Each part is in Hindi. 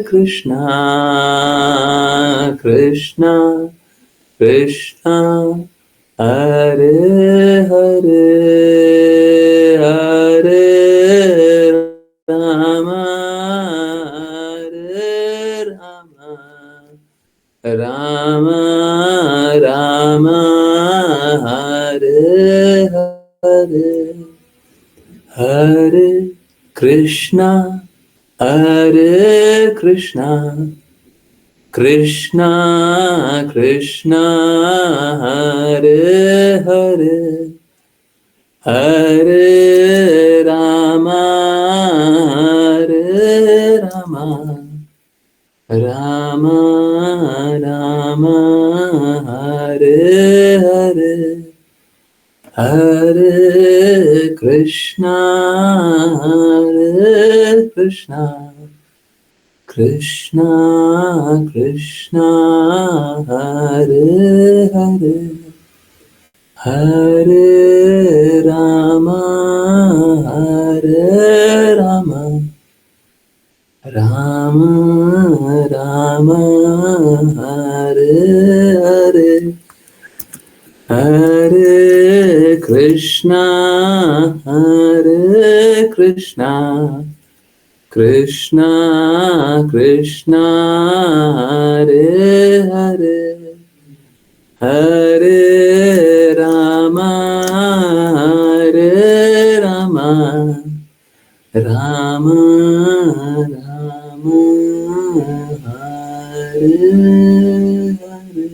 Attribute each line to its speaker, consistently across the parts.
Speaker 1: कृष्णा कृष्णा कृष्णा हरे हरे हरे राम हरे राम राम राम हरे हरे हरे कृष्णा कृष्णा कृष्णा हरे हरे हरे राम राम राम हरे हरे हरे कृष्णा कृष्णा कृष्णा हरे हरे हरे राम राम राम हरे हरे हरे कृष्णा कृष्णा कृष्णा हरे हरे हरे राम राम राम हरे हरे।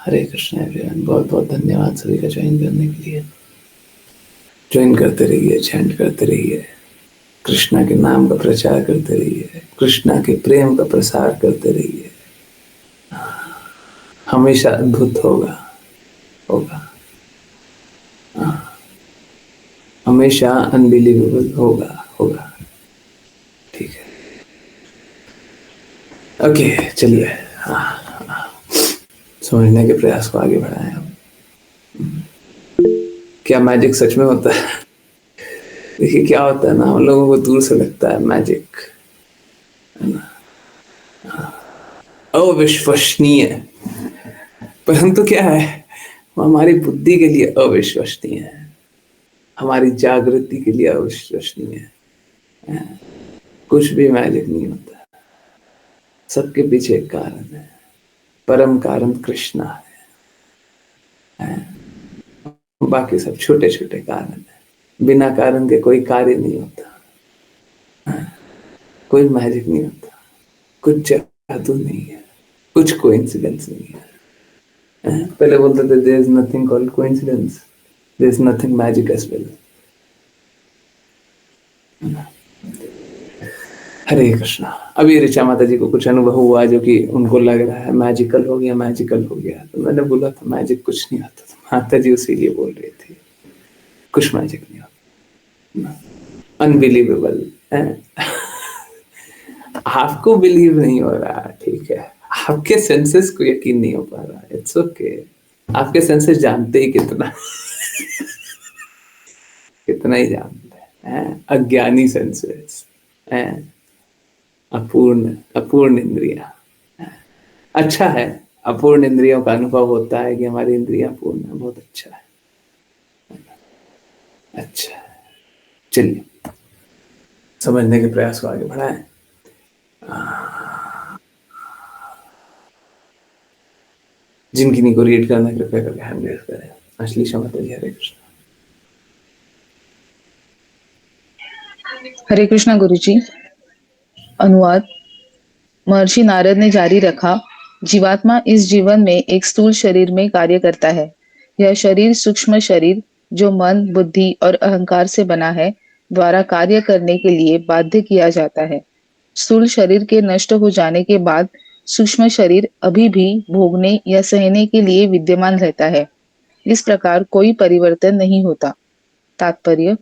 Speaker 1: हरे कृष्णा एवरीवन। बहुत बहुत धन्यवाद सभी का ज्वाइन करने के लिए। ज्वाइन करते रहिए, चैंट करते रहिए, कृष्णा के नाम का प्रचार करते रहिए, कृष्णा के प्रेम का प्रसार करते रहिए। हमेशा अद्भुत होगा होगा हमेशा अनबिलीवेबल होगा। ठीक है, ओके चलिए समझने के प्रयास को आगे बढ़ाएं हम। क्या मैजिक सच में होता है? देखिए क्या होता है ना, हम लोगों को दूर से लगता है मैजिक, है ना, अविश्वसनीय, परंतु क्या है, वो हमारी बुद्धि के लिए अविश्वसनीय है, हमारी जागृति के लिए अविश्वसनीय है। कुछ भी मैजिक नहीं होता, सबके पीछे एक कारण है, परम कारण कृष्णा है। बाकी सब छोटे छोटे कारण है। बिना कारण के कोई कार्य नहीं होता, कोई मैजिक नहीं होता, कुछ जादू नहीं है, कुछ कोइंसिडेंस नहीं है। पहले बोलते थे there is nothing called coincidence, there is nothing magic as well. Hare Krishna. अभी ऋचा माता जी को कुछ अनुभव हुआ जो कि उनको लग रहा है मैजिकल हो गया, तो मैंने बोला था मैजिक कुछ नहीं होता। तो माता जी उसी लिए बोल रही थी कुछ मैजिक नहीं होता, अनबिलीवेबल है। आपको बिलीव नहीं हो रहा, ठीक है, आपके सेंसेस को यकीन नहीं हो पा रहा, इट्स ओके। आपके सेंसेस जानते ही कितना कितना ही जानते हैं, अज्ञानी सेंसेस हैं, अपूर्ण इंद्रिया। अच्छा है, अपूर्ण इंद्रियों का अनुभव होता है कि हमारी इंद्रियां पूर्ण है, बहुत अच्छा है। अच्छा है, चलिए समझने के प्रयास को आगे बढ़ाएं। जिनकी नहीं को रीड करना कृपया करके हैंड रेज करें। अश्लीषा माता जी, हरे कृष्ण।
Speaker 2: हरे कृष्णा गुरुजी। अनुवाद। महर्षि नारद ने जारी रखा, जीवात्मा इस जीवन में एक स्थूल शरीर में कार्य करता है। यह शरीर सूक्ष्म शरीर जो मन, बुद्धि और अहंकार से बना है, द्वारा कार्य करने के लिए बाध्य किया जाता है। स्थूल शरीर के नष्ट हो जाने के बाद सूक्ष्म शरीर अभी भी भोगने या सहने के लिए विद्यमान रहता है। इस प्रकार कोई परिवर्तन नहीं होता। तात्पर्य: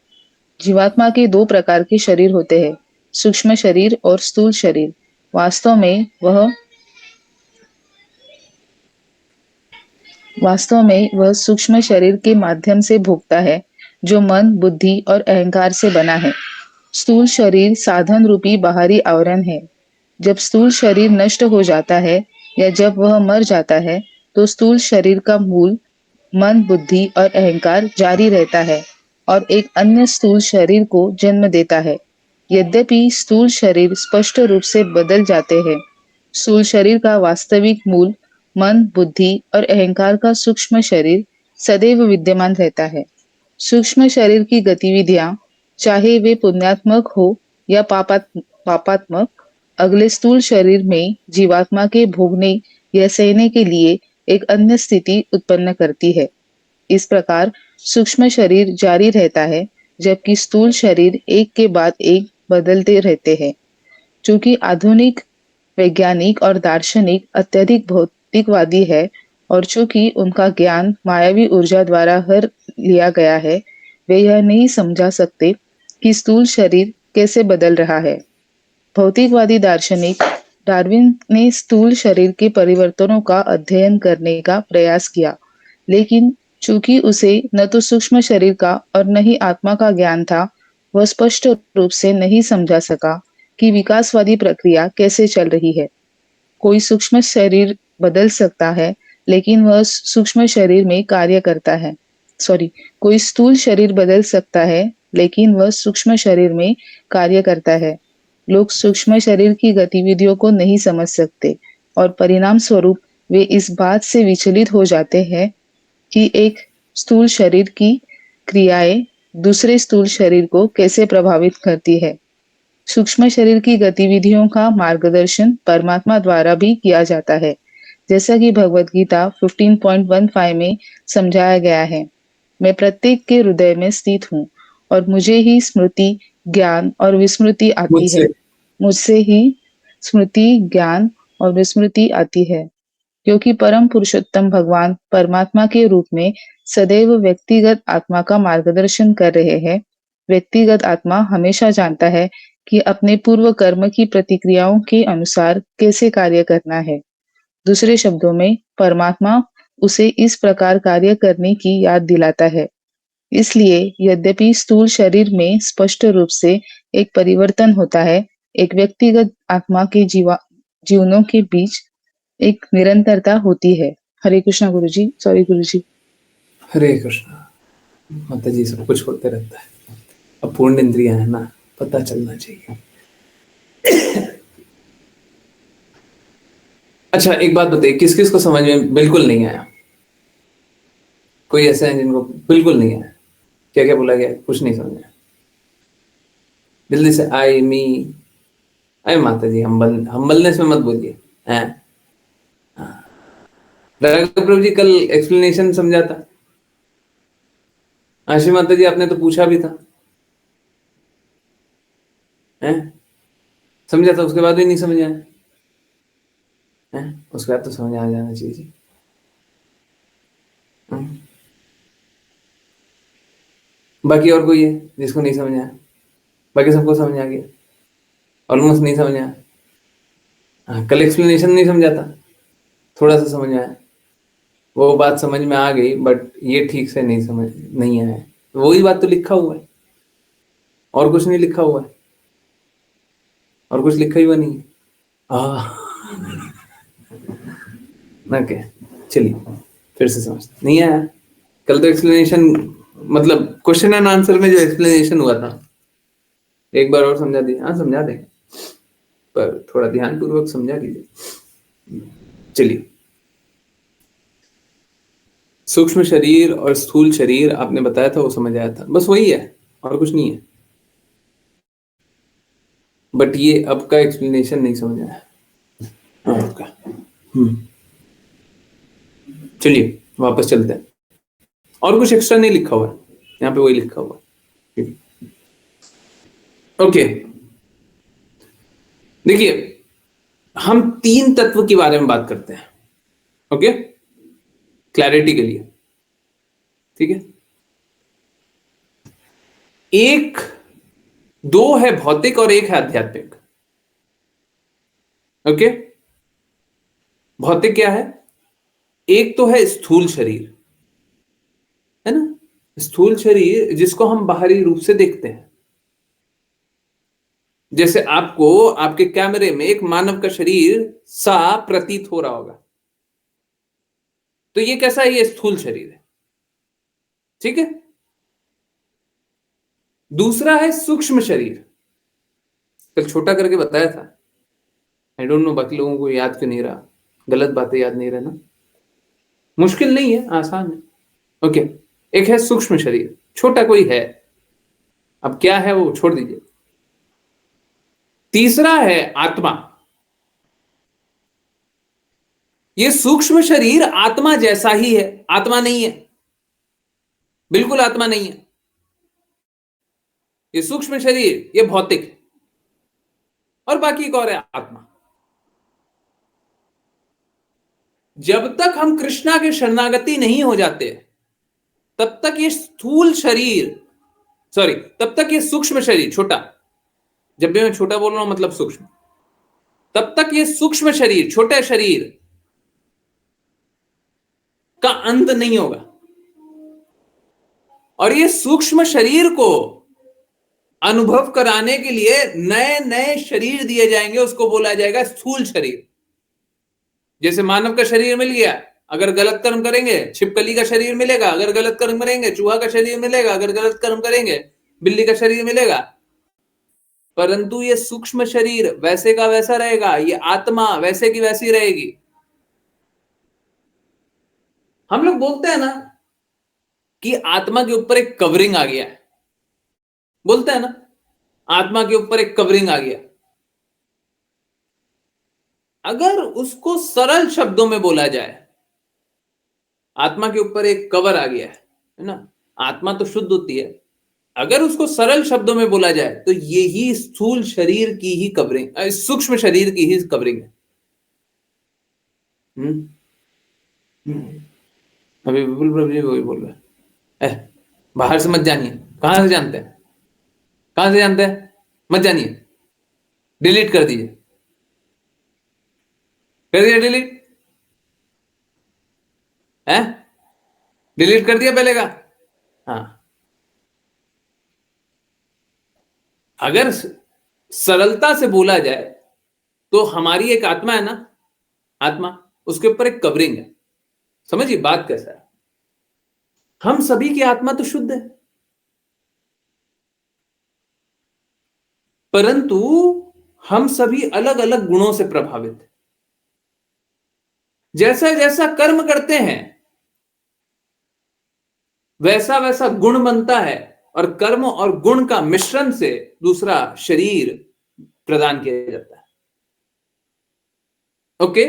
Speaker 2: जीवात्मा के दो प्रकार के शरीर होते हैं, सूक्ष्म शरीर और स्थूल शरीर। वास्तव में वास्तव में वह सूक्ष्म शरीर के माध्यम से भोगता है जो मन, बुद्धि और अहंकार से बना है। स्थूल शरीर साधन रूपी बाहरी आवरण है। जब स्थूल शरीर नष्ट हो जाता है या जब वह मर जाता है, तो स्थूल शरीर का मूल मन, बुद्धि और अहंकार जारी रहता है और एक अन्य स्थूल शरीर को जन्म देता है। यद्यपि स्थूल शरीर स्पष्ट रूप से बदल जाते हैं, स्थूल शरीर का वास्तविक मूल मन, बुद्धि और अहंकार का सूक्ष्म शरीर सदैव विद्यमान रहता है। सूक्ष्म शरीर की गतिविधियां, चाहे वे पुण्यात्मक हो या पापात्मक, अगले स्थूल शरीर में जीवात्मा के भोगने या सहने के लिए एक अन्य स्थिति उत्पन्न करती है। इस प्रकार सूक्ष्म शरीर जारी रहता है, जबकि स्थूल शरीर एक के बाद एक बदलते रहते हैं। चूंकि आधुनिक वैज्ञानिक और दार्शनिक अत्यधिक भौतिकवादी है और चूंकि उनका ज्ञान मायावी ऊर्जा द्वारा हर लिया गया है, वे यह नहीं समझा सकते कि स्थूल शरीर कैसे बदल रहा है। भौतिकवादी दार्शनिक डार्विन ने स्थूल शरीर के परिवर्तनों का अध्ययन करने का प्रयास किया, लेकिन चूंकि उसे न तो सूक्ष्म शरीर का और न ही आत्मा का ज्ञान था, वह स्पष्ट रूप से नहीं समझा सका कि विकासवादी प्रक्रिया कैसे चल रही है। कोई सूक्ष्म शरीर बदल सकता है, लेकिन वह सूक्ष्म शरीर में कार्य करता है। सॉरी, कोई स्थूल शरीर बदल सकता है, लेकिन वह सूक्ष्म शरीर में कार्य करता है। लोग सूक्ष्म शरीर की गतिविधियों को नहीं समझ सकते और परिणाम स्वरूप वे इस बात से विचलित हो जाते हैं कि एक स्थूल शरीर की क्रियाएं दूसरे स्थूल शरीर को कैसे प्रभावित करती है। सूक्ष्म शरीर की गतिविधियों का मार्गदर्शन परमात्मा द्वारा भी किया जाता है, जैसा कि भगवत गीता 15.15 में समझाया गया है। मैं प्रत्येक के हृदय में स्थित हूँ और मुझे ही स्मृति, ज्ञान और विस्मृति आती है।
Speaker 1: मुझसे
Speaker 2: मुझसे ही स्मृति, ज्ञान और विस्मृति आती है, क्योंकि परम पुरुषोत्तम भगवान परमात्मा के रूप में सदैव व्यक्तिगत आत्मा का मार्गदर्शन कर रहे हैं। व्यक्तिगत आत्मा हमेशा जानता है कि अपने पूर्व कर्म की प्रतिक्रियाओं के अनुसार कैसे कार्य करना है। दूसरे शब्दों में, परमात्मा उसे इस प्रकार कार्य करने की याद दिलाता है। इसलिए यद्यपि स्थूल शरीर में स्पष्ट रूप से एक परिवर्तन होता है, एक व्यक्तिगत आत्मा के जीवनों के बीच एक निरंतरता होती है। हरे कृष्णा गुरुजी, सॉरी गुरुजी।
Speaker 1: हरे कृष्णा। माता जी, सब कुछ होते रहता है। अब पूर्ण इंद्रियां है ना, पता चलना चाहिए। अच्छा, एक बात बताइए, किस किस को समझ में बिल्कुल नहीं आया? कोई ऐसे हैं जिनको बिल्कुल नहीं आया? क्या क्या बोला गया, कुछ नहीं समझ आया? जल्दी से आई मी। अरे माता जी, हम्बलनेस में मत बोलिए हैं। राघव प्रभु जी, कल एक्सप्लेनेशन समझा था। आशी माता जी, आपने तो पूछा भी था, हैं? समझा था, उसके बाद भी नहीं समझ आया हैं? उसके बाद तो समझ आ जाना चाहिए जी। हैं? बाकी और कोई है जिसको नहीं समझ आया? बाकी सबको समझ आ गया? ऑलमोस्ट नहीं समझ आया? हाँ, कल एक्सप्लेनेशन नहीं समझा था, थोड़ा सा समझ आया, वो बात समझ में आ गई, बट ये ठीक से नहीं आया। वही बात तो लिखा हुआ है, और कुछ नहीं लिखा हुआ है, और कुछ लिखा ही हुआ नहीं है। ओके, चलिए फिर से समझ नहीं आया। कल तो एक्सप्लेनेशन, मतलब क्वेश्चन एंड आंसर में जो एक्सप्लेनेशन हुआ था, एक बार और समझा दीजिए। हाँ, समझा देंगे, पर थोड़ा ध्यान पूर्वक समझा कीजिए। चलिए, सूक्ष्म शरीर और स्थूल शरीर आपने बताया था, वो समझ आया था, बस वही है, और कुछ नहीं है। बट ये अब का एक्सप्लेनेशन नहीं समझ आया आपका। चलिए वापस चलते हैं। और कुछ एक्स्ट्रा नहीं लिखा हुआ है यहाँ पे, वही लिखा हुआ है। ओके, देखिए, हम तीन तत्व के बारे में बात करते हैं, ओके, क्लैरिटी के लिए, ठीक है। एक, दो है भौतिक और एक है आध्यात्मिक, ओके। भौतिक क्या है? एक तो है स्थूल शरीर, है ना, स्थूल शरीर जिसको हम बाहरी रूप से देखते हैं। जैसे आपको आपके कैमरे में एक मानव का शरीर सा प्रतीत हो रहा होगा, तो ये कैसा है? ये स्थूल शरीर है, ठीक है। दूसरा है सूक्ष्म शरीर, कल छोटा करके बताया था। आई डोंट नो बाकी लोगों को याद क्यों नहीं रहा, गलत बातें याद नहीं रहना मुश्किल नहीं है, आसान है। ओके, एक है सूक्ष्म शरीर, छोटा कोई है, अब क्या है वो छोड़ दीजिए। तीसरा है आत्मा। ये सूक्ष्म शरीर आत्मा जैसा ही है, आत्मा नहीं है, बिल्कुल आत्मा नहीं है। ये सूक्ष्म शरीर ये भौतिक है, और बाकी एक और है आत्मा। जब तक हम कृष्णा के शरणागति नहीं हो जाते, तब तक ये स्थूल शरीर, सॉरी, तब तक ये सूक्ष्म शरीर, छोटा, जब भी मैं छोटा बोल रहा हूं मतलब सूक्ष्म, तब तक ये सूक्ष्म शरीर, छोटे शरीर का अंत नहीं होगा। और ये सूक्ष्म शरीर को अनुभव कराने के लिए नए नए शरीर दिए जाएंगे, उसको बोला जाएगा स्थूल शरीर। जैसे मानव का शरीर मिल गया, अगर गलत कर्म करेंगे छिपकली का शरीर मिलेगा, अगर गलत कर्म करेंगे चूहा का शरीर मिलेगा, अगर गलत कर्म करेंगे बिल्ली का शरीर मिलेगा। परंतु ये सूक्ष्म शरीर वैसे का वैसा रहेगा, ये आत्मा वैसे की वैसी रहेगी। हम लोग बोलते हैं ना कि आत्मा के ऊपर एक कवरिंग आ गया है, बोलते हैं ना आत्मा के ऊपर एक कवरिंग आ गया। अगर उसको सरल शब्दों में बोला जाए, आत्मा के ऊपर एक कवर आ गया है ना, आत्मा तो शुद्ध होती है। अगर उसको सरल शब्दों में बोला जाए तो यही स्थूल शरीर की ही कवरिंग, सूक्ष्म शरीर की ही कवरिंग है। अभी विपुल प्रभु जी वही बोल रहे हैं, बाहर से मत जानिए। कहां से जानते हैं? कहां से जानते हैं? मत जानिए, डिलीट कर दीजिए। कर दिया डिलीट? है, डिलीट कर दिया पहले का? हाँ, अगर सरलता से बोला जाए तो हमारी एक आत्मा है ना, आत्मा, उसके ऊपर एक कवरिंग है। समझिए बात कैसा है, हम सभी की आत्मा तो शुद्ध है, परंतु हम सभी अलग अलग गुणों से प्रभावित हैं। जैसा जैसा कर्म करते हैं वैसा वैसा गुण बनता है, और कर्म और गुण का मिश्रण से दूसरा शरीर प्रदान किया जाता है। ओके,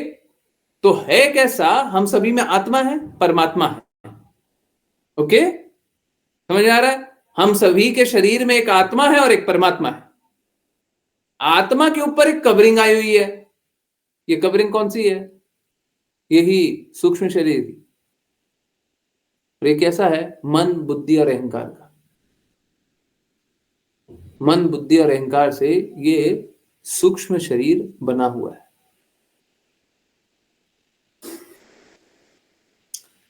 Speaker 1: तो है कैसा? हम सभी में आत्मा है, परमात्मा है। ओके, समझ आ रहा है? हम सभी के शरीर में एक आत्मा है और एक परमात्मा है। आत्मा के ऊपर एक कवरिंग आई हुई है। ये कवरिंग कौन सी है? यही सूक्ष्म शरीर की। और ये कैसा है? मन, बुद्धि और अहंकार का। मन, बुद्धि और अहंकार से ये सूक्ष्म शरीर बना हुआ है।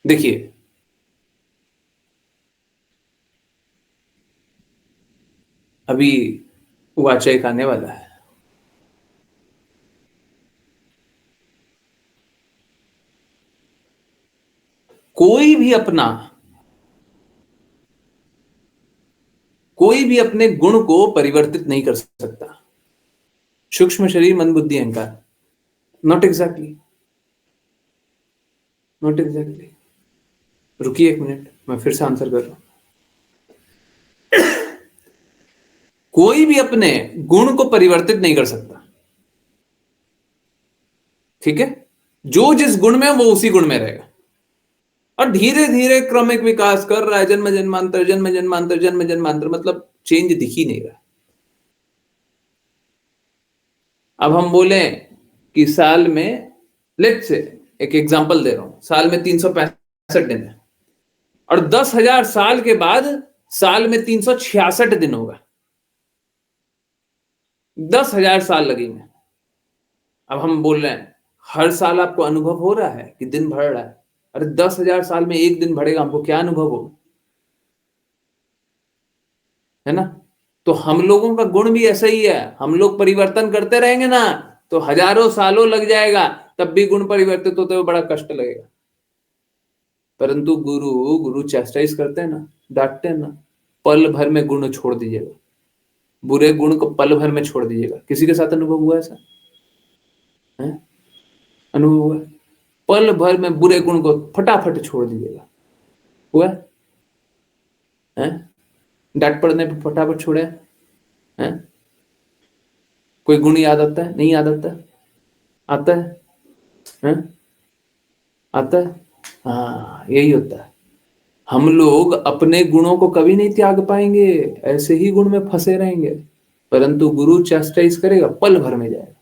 Speaker 1: देखिए, अभी वाचक आने वाला है, कोई भी अपना, कोई भी अपने गुण को परिवर्तित नहीं कर सकता। सूक्ष्म शरीर, मन, बुद्धि, अहंकार, नॉट एग्जैक्टली, नॉट एग्जैक्टली। रुकिए एक मिनट, मैं फिर से आंसर कर रहा हूं। कोई भी अपने गुण को परिवर्तित नहीं कर सकता, ठीक है। जो जिस गुण में है वो उसी गुण में रहेगा, और धीरे धीरे क्रमिक विकास कर रहा है, जन्म जन्मांतर जन्म जन्मांतर जन्म जन्मांतर, मतलब चेंज दिख ही नहीं रहा। अब हम बोले कि साल में, लेट से एक एग्जांपल दे रहा हूं, साल में 365 दिन है, और 10,000 साल के बाद साल में 366 दिन होगा। 10,000 साल लगेंगे। अब हम बोल रहे हैं हर साल आपको अनुभव हो रहा है कि दिन बढ़ रहा है? अरे 10,000 साल में एक दिन बढ़ेगा, हमको क्या अनुभव होगा, है ना। तो हम लोगों का गुण भी ऐसा ही है, हम लोग परिवर्तन करते रहेंगे ना तो हजारों सालों लग जाएगा, तब भी गुण परिवर्तित होते हुए बड़ा कष्ट लगेगा। परंतु गुरु गुरु चैस्टाइज करते हैं ना, डांटते हैं ना, पल भर में गुण छोड़ दीजिएगा, बुरे गुण को पल भर में छोड़ दीजिएगा। किसी के साथ अनुभव हुआ ऐसा है? अनुभव हुआ है? पल भर में बुरे गुण को फटाफट छोड़ दीजिएगा, हुआ है? डांट पड़ने पर फटाफट छोड़े हैं? कोई गुण याद आता है? नहीं याद आता? आता है? आता है? हाँ, यही होता है। हम लोग अपने गुणों को कभी नहीं त्याग पाएंगे, ऐसे ही गुण में फंसे रहेंगे। परंतु गुरु चैस्टाइज करेगा, पल भर में जाएगा।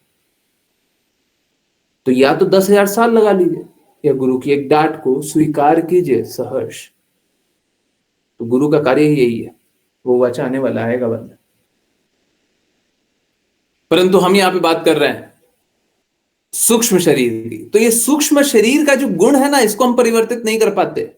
Speaker 1: तो या तो 10,000 साल लगा लीजिए, या गुरु की एक डांट को स्वीकार कीजिए सहर्ष। तो गुरु का कार्य ही यही है, वो वाचा आने वाला आएगा बंदा। परंतु हम यहां पे बात कर रहे हैं सूक्ष्म शरीर की। तो ये सूक्ष्म शरीर का जो गुण है ना, इसको हम परिवर्तित नहीं कर पाते।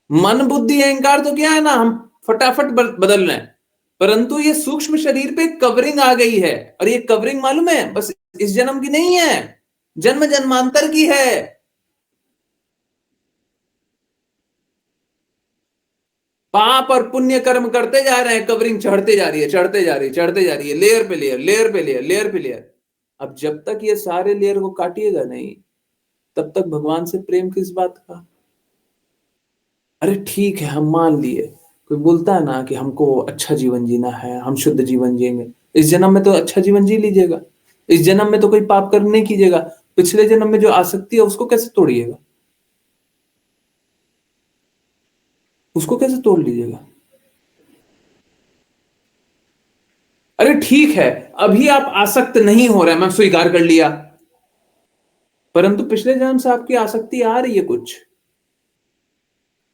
Speaker 1: मन बुद्धि अहंकार तो क्या है ना, हम फटाफट बदल रहे हैं। परंतु ये सूक्ष्म शरीर पे कवरिंग आ गई है, और ये कवरिंग मालूम है, बस इस जन्म की नहीं है, जन्म जन्मांतर की है। पाप और पुण्य कर्म करते जा रहे हैं, कवरिंग चढ़ते जा रही है, चढ़ते जा रही है, चढ़ते जा रही है, लेयर पे लेयर, लेयर पे लेयर, लेयर पे लेयर। अब जब तक ये सारे लेयर को काटिएगा नहीं, तब तक भगवान से प्रेम किस बात का। अरे ठीक है, हम मान लिए, कोई बोलता है ना कि हमको अच्छा जीवन जीना है, हम शुद्ध जीवन जिएंगे, इस जन्म में तो अच्छा जीवन जी लीजिएगा, इस जन्म में तो कोई पाप कर्म नहीं कीजिएगा, पिछले जन्म में जो आसक्ति है उसको कैसे तोड़िएगा, उसको कैसे तोड़ लीजिएगा। अरे ठीक है, अभी आप आसक्त नहीं हो रहे, मैं स्वीकार कर लिया, परंतु पिछले जन्म से आपकी आसक्ति आ रही है कुछ,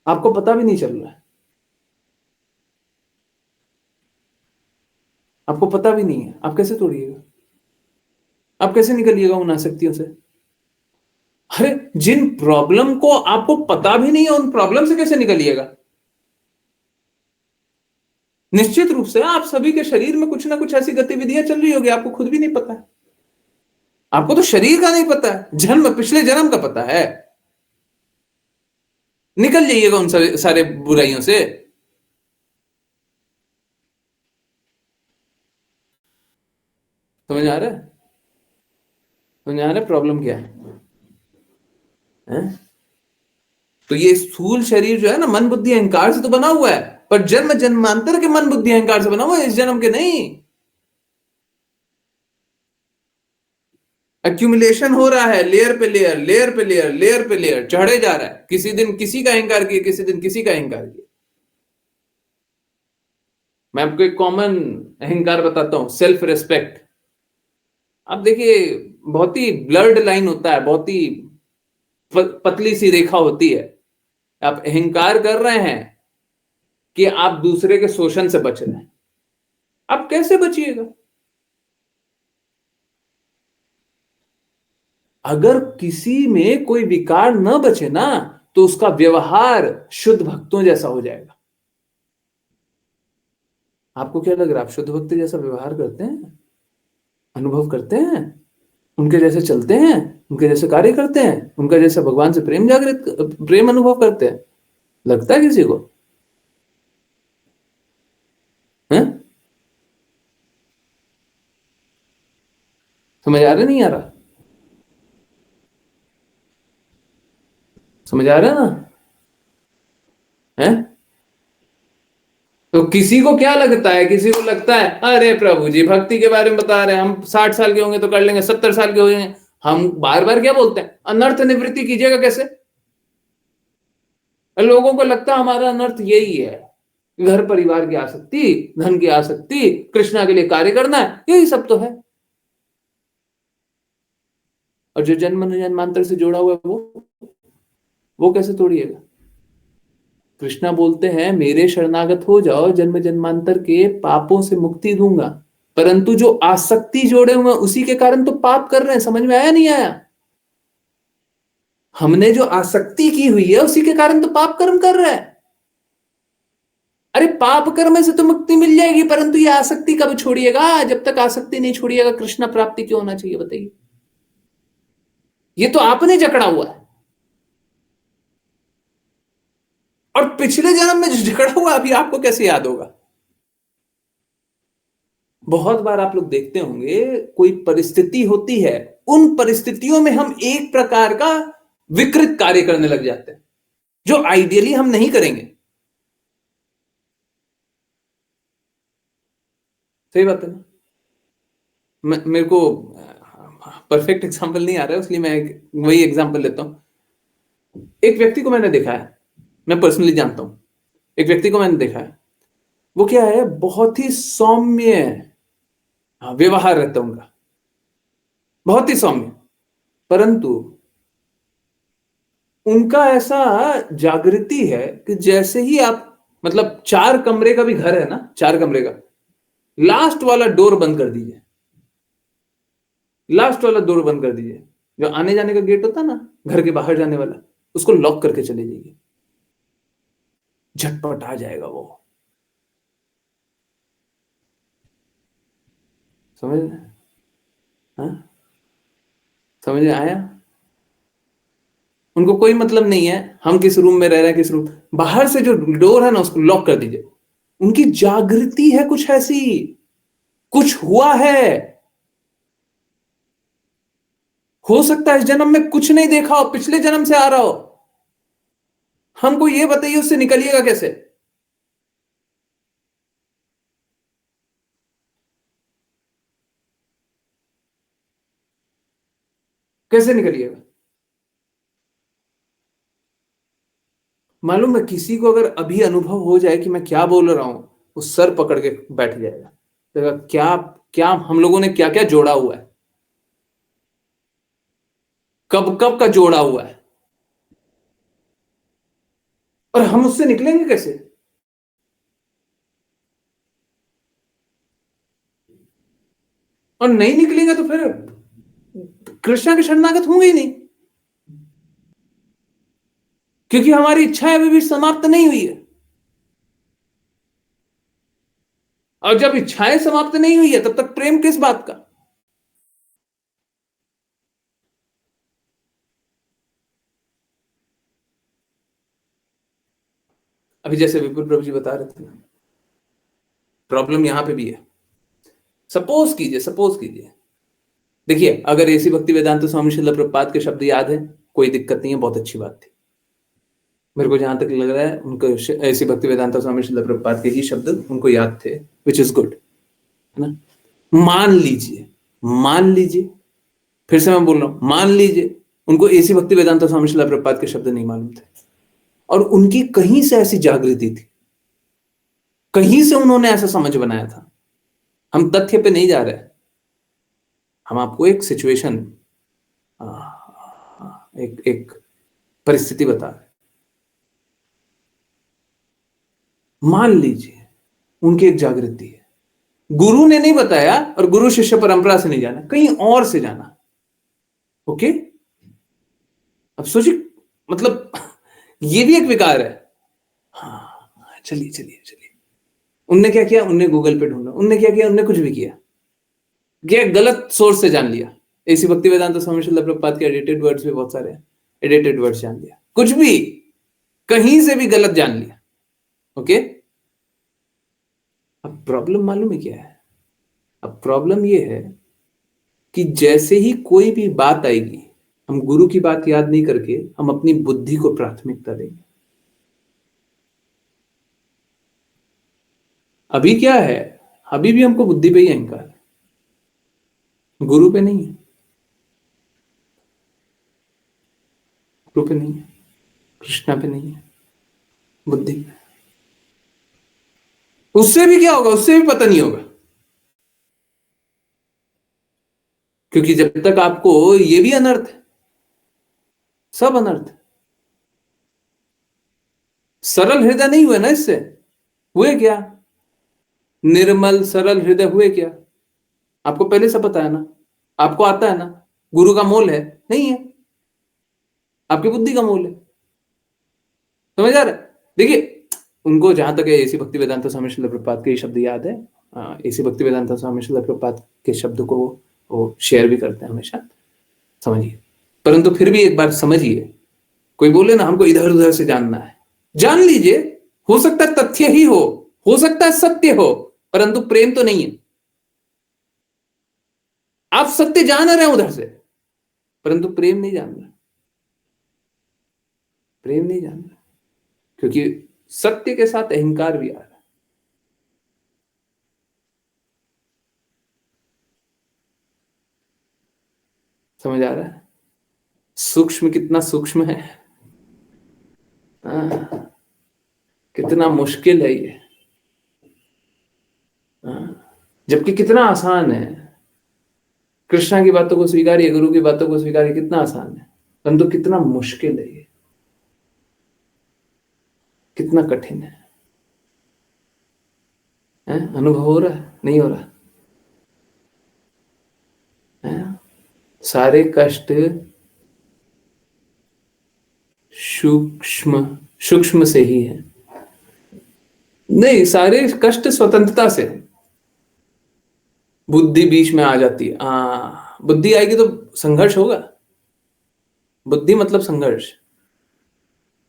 Speaker 1: आपको पता भी नहीं चल रहा है, आपको पता भी नहीं है, आप कैसे तोड़िएगा, आप कैसे निकलिएगा उन आसक्तियों से। अरे जिन प्रॉब्लम को आपको पता भी नहीं है, उन प्रॉब्लम से कैसे निकलिएगा। निश्चित रूप से आप सभी के शरीर में कुछ ना कुछ ऐसी गतिविधियां चल रही होगी, आपको खुद भी नहीं पता है। आपको तो शरीर का नहीं पता है, जन्म पिछले जन्म का पता है। निकल जाइएगा उन सारे बुराइयों से। समझ आ रहा है? समझ आ रहा है प्रॉब्लम क्या है? तो ये स्थूल शरीर जो है ना, मन बुद्धि अहंकार से तो बना हुआ है, पर जन्म जन्मांतर के मन बुद्धि अहंकार से बना हुआ है, इस जन्म के नहीं। एक्यूमुलेशन हो रहा है, लेयर पे लेयर, लेयर पे लेयर, लेयर पे लेयर, चढ़े जा रहा है। किसी दिन किसी का अहंकार किया, किसी दिन किसी का अहंकार किया। मैं आपको एक कॉमन अहंकार बताता हूं, सेल्फ रेस्पेक्ट। आप देखिए, बहुत ही ब्लर्ड लाइन होता है, बहुत ही पतली सी रेखा होती है। आप अहंकार कर रहे हैं कि आप दूसरे के शोषण से बच रहे हैं, आप कैसे बचिएगा। अगर किसी में कोई विकार न बचे ना, तो उसका व्यवहार शुद्ध भक्तों जैसा हो जाएगा। आपको क्या लग रहा है, आप शुद्ध भक्त जैसा व्यवहार करते हैं, अनुभव करते हैं, उनके जैसे चलते हैं, उनके जैसे कार्य करते हैं, उनका जैसा भगवान से प्रेम जागृत, प्रेम अनुभव करते हैं, लगता है किसी को है? समझ आ रहा नहीं आ रहा? समझ आ रहा है ना? है? तो किसी को क्या लगता है, किसी को लगता है अरे प्रभु जी भक्ति के बारे में बता रहे हैं, हम 60 साल के होंगे तो कर लेंगे, 70 साल के हो जाएंगे। हम बार बार क्या बोलते हैं, अनर्थ निवृत्ति कीजिएगा कैसे। लोगों को लगता है हमारा अनर्थ यही है, घर परिवार की आसक्ति, धन की आसक्ति, कृष्णा के लिए कार्य करना है, यही सब तो है। और जो जन्म जन्मांतर से जुड़ा हुआ है वो कैसे तोड़िएगा। कृष्णा बोलते हैं मेरे शरणागत हो जाओ, जन्म जन्मांतर के पापों से मुक्ति दूंगा। परंतु जो आसक्ति जोड़े हुए उसी के कारण तो पाप कर रहे हैं। समझ में आया नहीं आया? हमने जो आसक्ति की हुई है उसी के कारण तो पाप कर्म कर रहा है। अरे पाप कर्म से तो मुक्ति मिल जाएगी, परंतु ये आसक्ति कब छोड़िएगा? जब तक आसक्ति नहीं छोड़िएगा कृष्ण प्राप्ति क्यों होना चाहिए बताइए? ये तो आपने जकड़ा हुआ है। और पिछले जन्म में जो झगड़ा हुआ अभी आपको कैसे याद होगा? बहुत बार आप लोग देखते होंगे कोई परिस्थिति होती है, उन परिस्थितियों में हम एक प्रकार का विकृत कार्य करने लग जाते हैं जो आइडियली हम नहीं करेंगे। सही बात है ना? मेरे को परफेक्ट एग्जांपल नहीं आ रहा है, इसलिए मैं वही एग्जांपल लेता हूं। एक व्यक्ति को मैंने देखा है, मैं पर्सनली जानता हूं, एक व्यक्ति को मैंने देखा है, वो क्या है, बहुत ही सौम्य व्यवहार रहता है उनका, बहुत ही सौम्य, परंतु उनका ऐसा जागृति है कि जैसे ही आप, मतलब 4 कमरे का भी घर है ना, 4 कमरे का, लास्ट वाला डोर बंद कर दीजिए, लास्ट वाला डोर बंद कर दीजिए, जो आने जाने का गेट होता है ना घर के बाहर जाने वाला, उसको लॉक करके चले जाइए, झटपट आ जाएगा वो। समझ में? हाँ, समझ में आया? उनको कोई मतलब नहीं है हम किस रूम में रह रहे हैं, किस रूम, बाहर से जो डोर है ना उसको लॉक कर दीजिए। उनकी जागृति है कुछ ऐसी, कुछ हुआ है। हो सकता है इस जन्म में कुछ नहीं देखा हो, पिछले जन्म से आ रहा हो। हमको ये बताइए उससे निकलिएगा कैसे? कैसे निकलिएगा? मालूम है, किसी को अगर अभी अनुभव हो जाए कि मैं क्या बोल रहा हूं, वो सर पकड़ के बैठ जाएगा, तो क्या क्या हम लोगों ने क्या क्या जोड़ा हुआ है, कब कब का जोड़ा हुआ है, और हम उससे निकलेंगे कैसे? और नहीं निकलेंगे तो फिर कृष्णा के शरणागत होंगे ही नहीं, क्योंकि हमारी इच्छा अभी भी समाप्त नहीं हुई है। और जब इच्छाएं समाप्त नहीं हुई है तब तक प्रेम किस बात का? अभी जैसे विपुल प्रभु जी बता रहे थे, प्रॉब्लम यहां पे भी है। सपोज कीजिए, देखिए, अगर ऐसी भक्ति वेदांत स्वामी श्रील प्रभुपाद के शब्द याद है, कोई दिक्कत नहीं है, बहुत अच्छी बात थी। मेरे को जहां तक लग रहा है उनको ऐसी भक्ति वेदांत स्वामी श्रील प्रभुपाद के ही शब्द उनको याद थे, विच इज गुड, है ना? मान लीजिए, फिर से मैं बोल रहा हूं, मान लीजिए उनको ऐसी भक्ति वेदांत स्वामी श्रील प्रभुपाद के शब्द नहीं मालूम थे, और उनकी कहीं से ऐसी जागृति थी, कहीं से उन्होंने ऐसा समझ बनाया था। हम तथ्य पे नहीं जा रहे, हम आपको एक सिचुएशन, एक एक परिस्थिति बता रहे। मान लीजिए उनकी एक जागृति है, गुरु ने नहीं बताया, और गुरु शिष्य परंपरा से नहीं जाना, कहीं और से जाना। ओके, अब सोचिए, मतलब ये भी एक विकार है। हाँ, चलिए चलिए चलिए, उनने क्या किया? उनने गूगल पे ढूंढा, उनने क्या किया? उनने कुछ भी किया, गलत सोर्स से जान लिया। ऐसी भक्ति वेदांत स्वामी श्रील प्रभुपाद के एडिटेड वर्ड्स भी बहुत सारे हैं, एडिटेड वर्ड्स जान लिया, कुछ भी, कहीं से भी गलत जान लिया। ओके, अब प्रॉब्लम मालूम है क्या है? अब प्रॉब्लम ये है कि जैसे ही कोई भी बात आएगी, हम गुरु की बात याद नहीं करके हम अपनी बुद्धि को प्राथमिकता देंगे। अभी क्या है, अभी भी हमको बुद्धि पे ही अहंकार है, गुरु पे नहीं है, गुरु पे नहीं है, कृष्णा पे नहीं है, बुद्धि पे। उससे भी क्या होगा? उससे भी पता नहीं होगा, क्योंकि जब तक आपको, ये भी अनर्थ है, सब अनर्थ है। सरल हृदय नहीं हुए ना इससे, हुए क्या? निर्मल सरल हृदय हुए क्या? आपको पहले से पता है ना, आपको आता है ना, गुरु का मोल है नहीं है, आपकी बुद्धि का मोल है। समझ आ रहा है? देखिए, उनको जहां तक है एसी भक्ति वेदांत स्वामी श्रील प्रभुपाद के शब्द याद है, एसी भक्ति वेदांत स्वामी श्रील प्रभुपाद के शब्द को वो शेयर भी करते हैं हमेशा, समझिए। परंतु फिर भी एक बार समझिए, कोई बोले ना हमको इधर उधर से जानना है, जान लीजिए, हो सकता है तथ्य ही हो सकता है सत्य हो, परंतु प्रेम तो नहीं है। आप सत्य जान रहे हैं उधर से, परंतु प्रेम नहीं जान रहे, प्रेम नहीं जान रहे, क्योंकि सत्य के साथ अहंकार भी आ रहा है। समझ आ रहा है? सूक्ष्म कितना सूक्ष्म है, कितना मुश्किल है ये, जबकि कितना आसान है। कृष्णा की बातों को स्वीकारिए, गुरु की बातों को स्वीकारिए, कितना आसान है, परंतु कितना मुश्किल है ये, कितना कठिन है। अनुभव हो रहा है, नहीं हो रहा है? सारे कष्ट सूक्ष्म सूक्ष्म से ही है। नहीं, सारे कष्ट स्वतंत्रता से। बुद्धि बीच में आ जाती है, बुद्धि आएगी तो संघर्ष होगा। बुद्धि मतलब संघर्ष।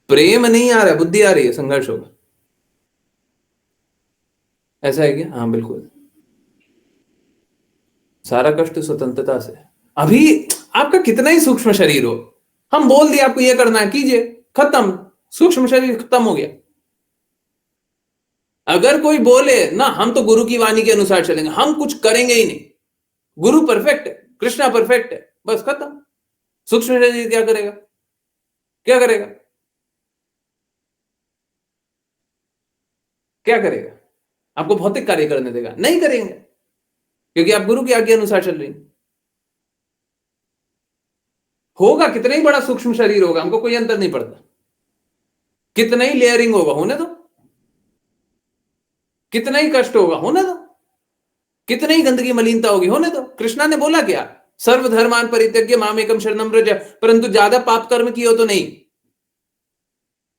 Speaker 1: प्रेम नहीं आ रहा है, बुद्धि आ रही है, संघर्ष होगा। ऐसा है क्या? हाँ बिल्कुल। सारा कष्ट स्वतंत्रता से। अभी आपका कितना ही सूक्ष्म शरीर हो, हम बोल दिए आपको ये करना है, कीजिए, खत्म, सूक्ष्म शरीर खत्म हो गया। अगर कोई बोले ना हम तो गुरु की वाणी के अनुसार चलेंगे, हम कुछ करेंगे ही नहीं, गुरु परफेक्ट है, कृष्णा परफेक्ट है, बस खत्म। सूक्ष्म शरीर क्या करेगा? क्या करेगा? क्या करेगा? आपको भौतिक कार्य करने देगा? नहीं करेंगे, क्योंकि आप गुरु की आज्ञा अनुसार चल रही। होगा कितना ही बड़ा सूक्ष्म शरीर होगा, हमको कोई अंतर नहीं पड़ता। कितना ही लेयरिंग होगा, होने दो। कितना ही कष्ट होगा, होने दो। कितनी ही गंदगी मलिनता होगी, होने दो। कृष्णा ने बोला क्या? सर्वधर्मान परित्यज्य माम एकम शरणम व्रज, परंतु ज्यादा पाप कर्म किए हो तो नहीं,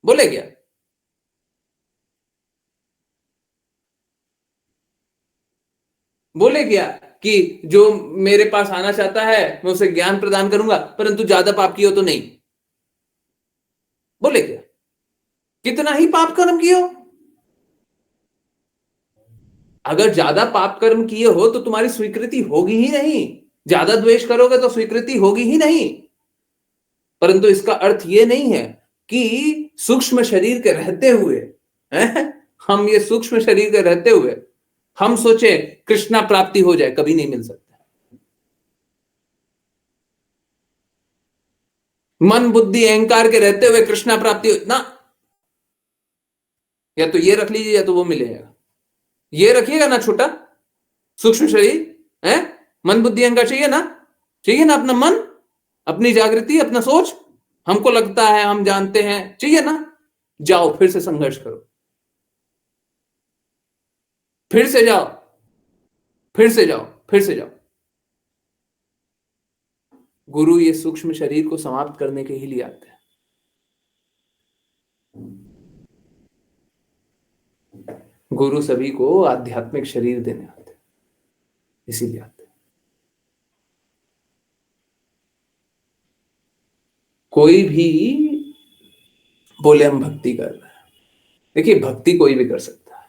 Speaker 1: बोले क्या? बोले क्या कि जो मेरे पास आना चाहता है मैं उसे ज्ञान प्रदान करूंगा, परंतु ज्यादा पाप किए हो तो नहीं, बोले क्या? कितना ही पाप कर्म किए हो, अगर ज्यादा पाप कर्म किए हो तो तुम्हारी स्वीकृति होगी ही नहीं। ज्यादा द्वेष करोगे तो स्वीकृति होगी ही नहीं। परंतु इसका अर्थ यह नहीं है कि सूक्ष्म शरीर के रहते हुए हम ये सूक्ष्म शरीर के रहते हुए हम सोचे कृष्णा प्राप्ति हो जाए, कभी नहीं मिल सकता। मन बुद्धि अहंकार के रहते हुए कृष्णा प्राप्ति ना, या तो ये रख लीजिए या तो वो मिलेगा। ये रखिएगा ना छोटा सूक्ष्म शरीर है, मन बुद्धि अहंकार चाहिए ना, चाहिए ना, अपना मन, अपनी जागृति, अपना सोच, हमको लगता है हम जानते हैं, चाहिए ना, जाओ फिर से संघर्ष करो, फिर से जाओ, फिर से जाओ, फिर से जाओ। गुरु ये सूक्ष्म शरीर को समाप्त करने के ही लिए आते हैं। गुरु सभी को आध्यात्मिक शरीर देने आते हैं, इसीलिए आते हैं। कोई भी बोले हम भक्ति कर रहे हैं, देखिए भक्ति कोई भी कर सकता है।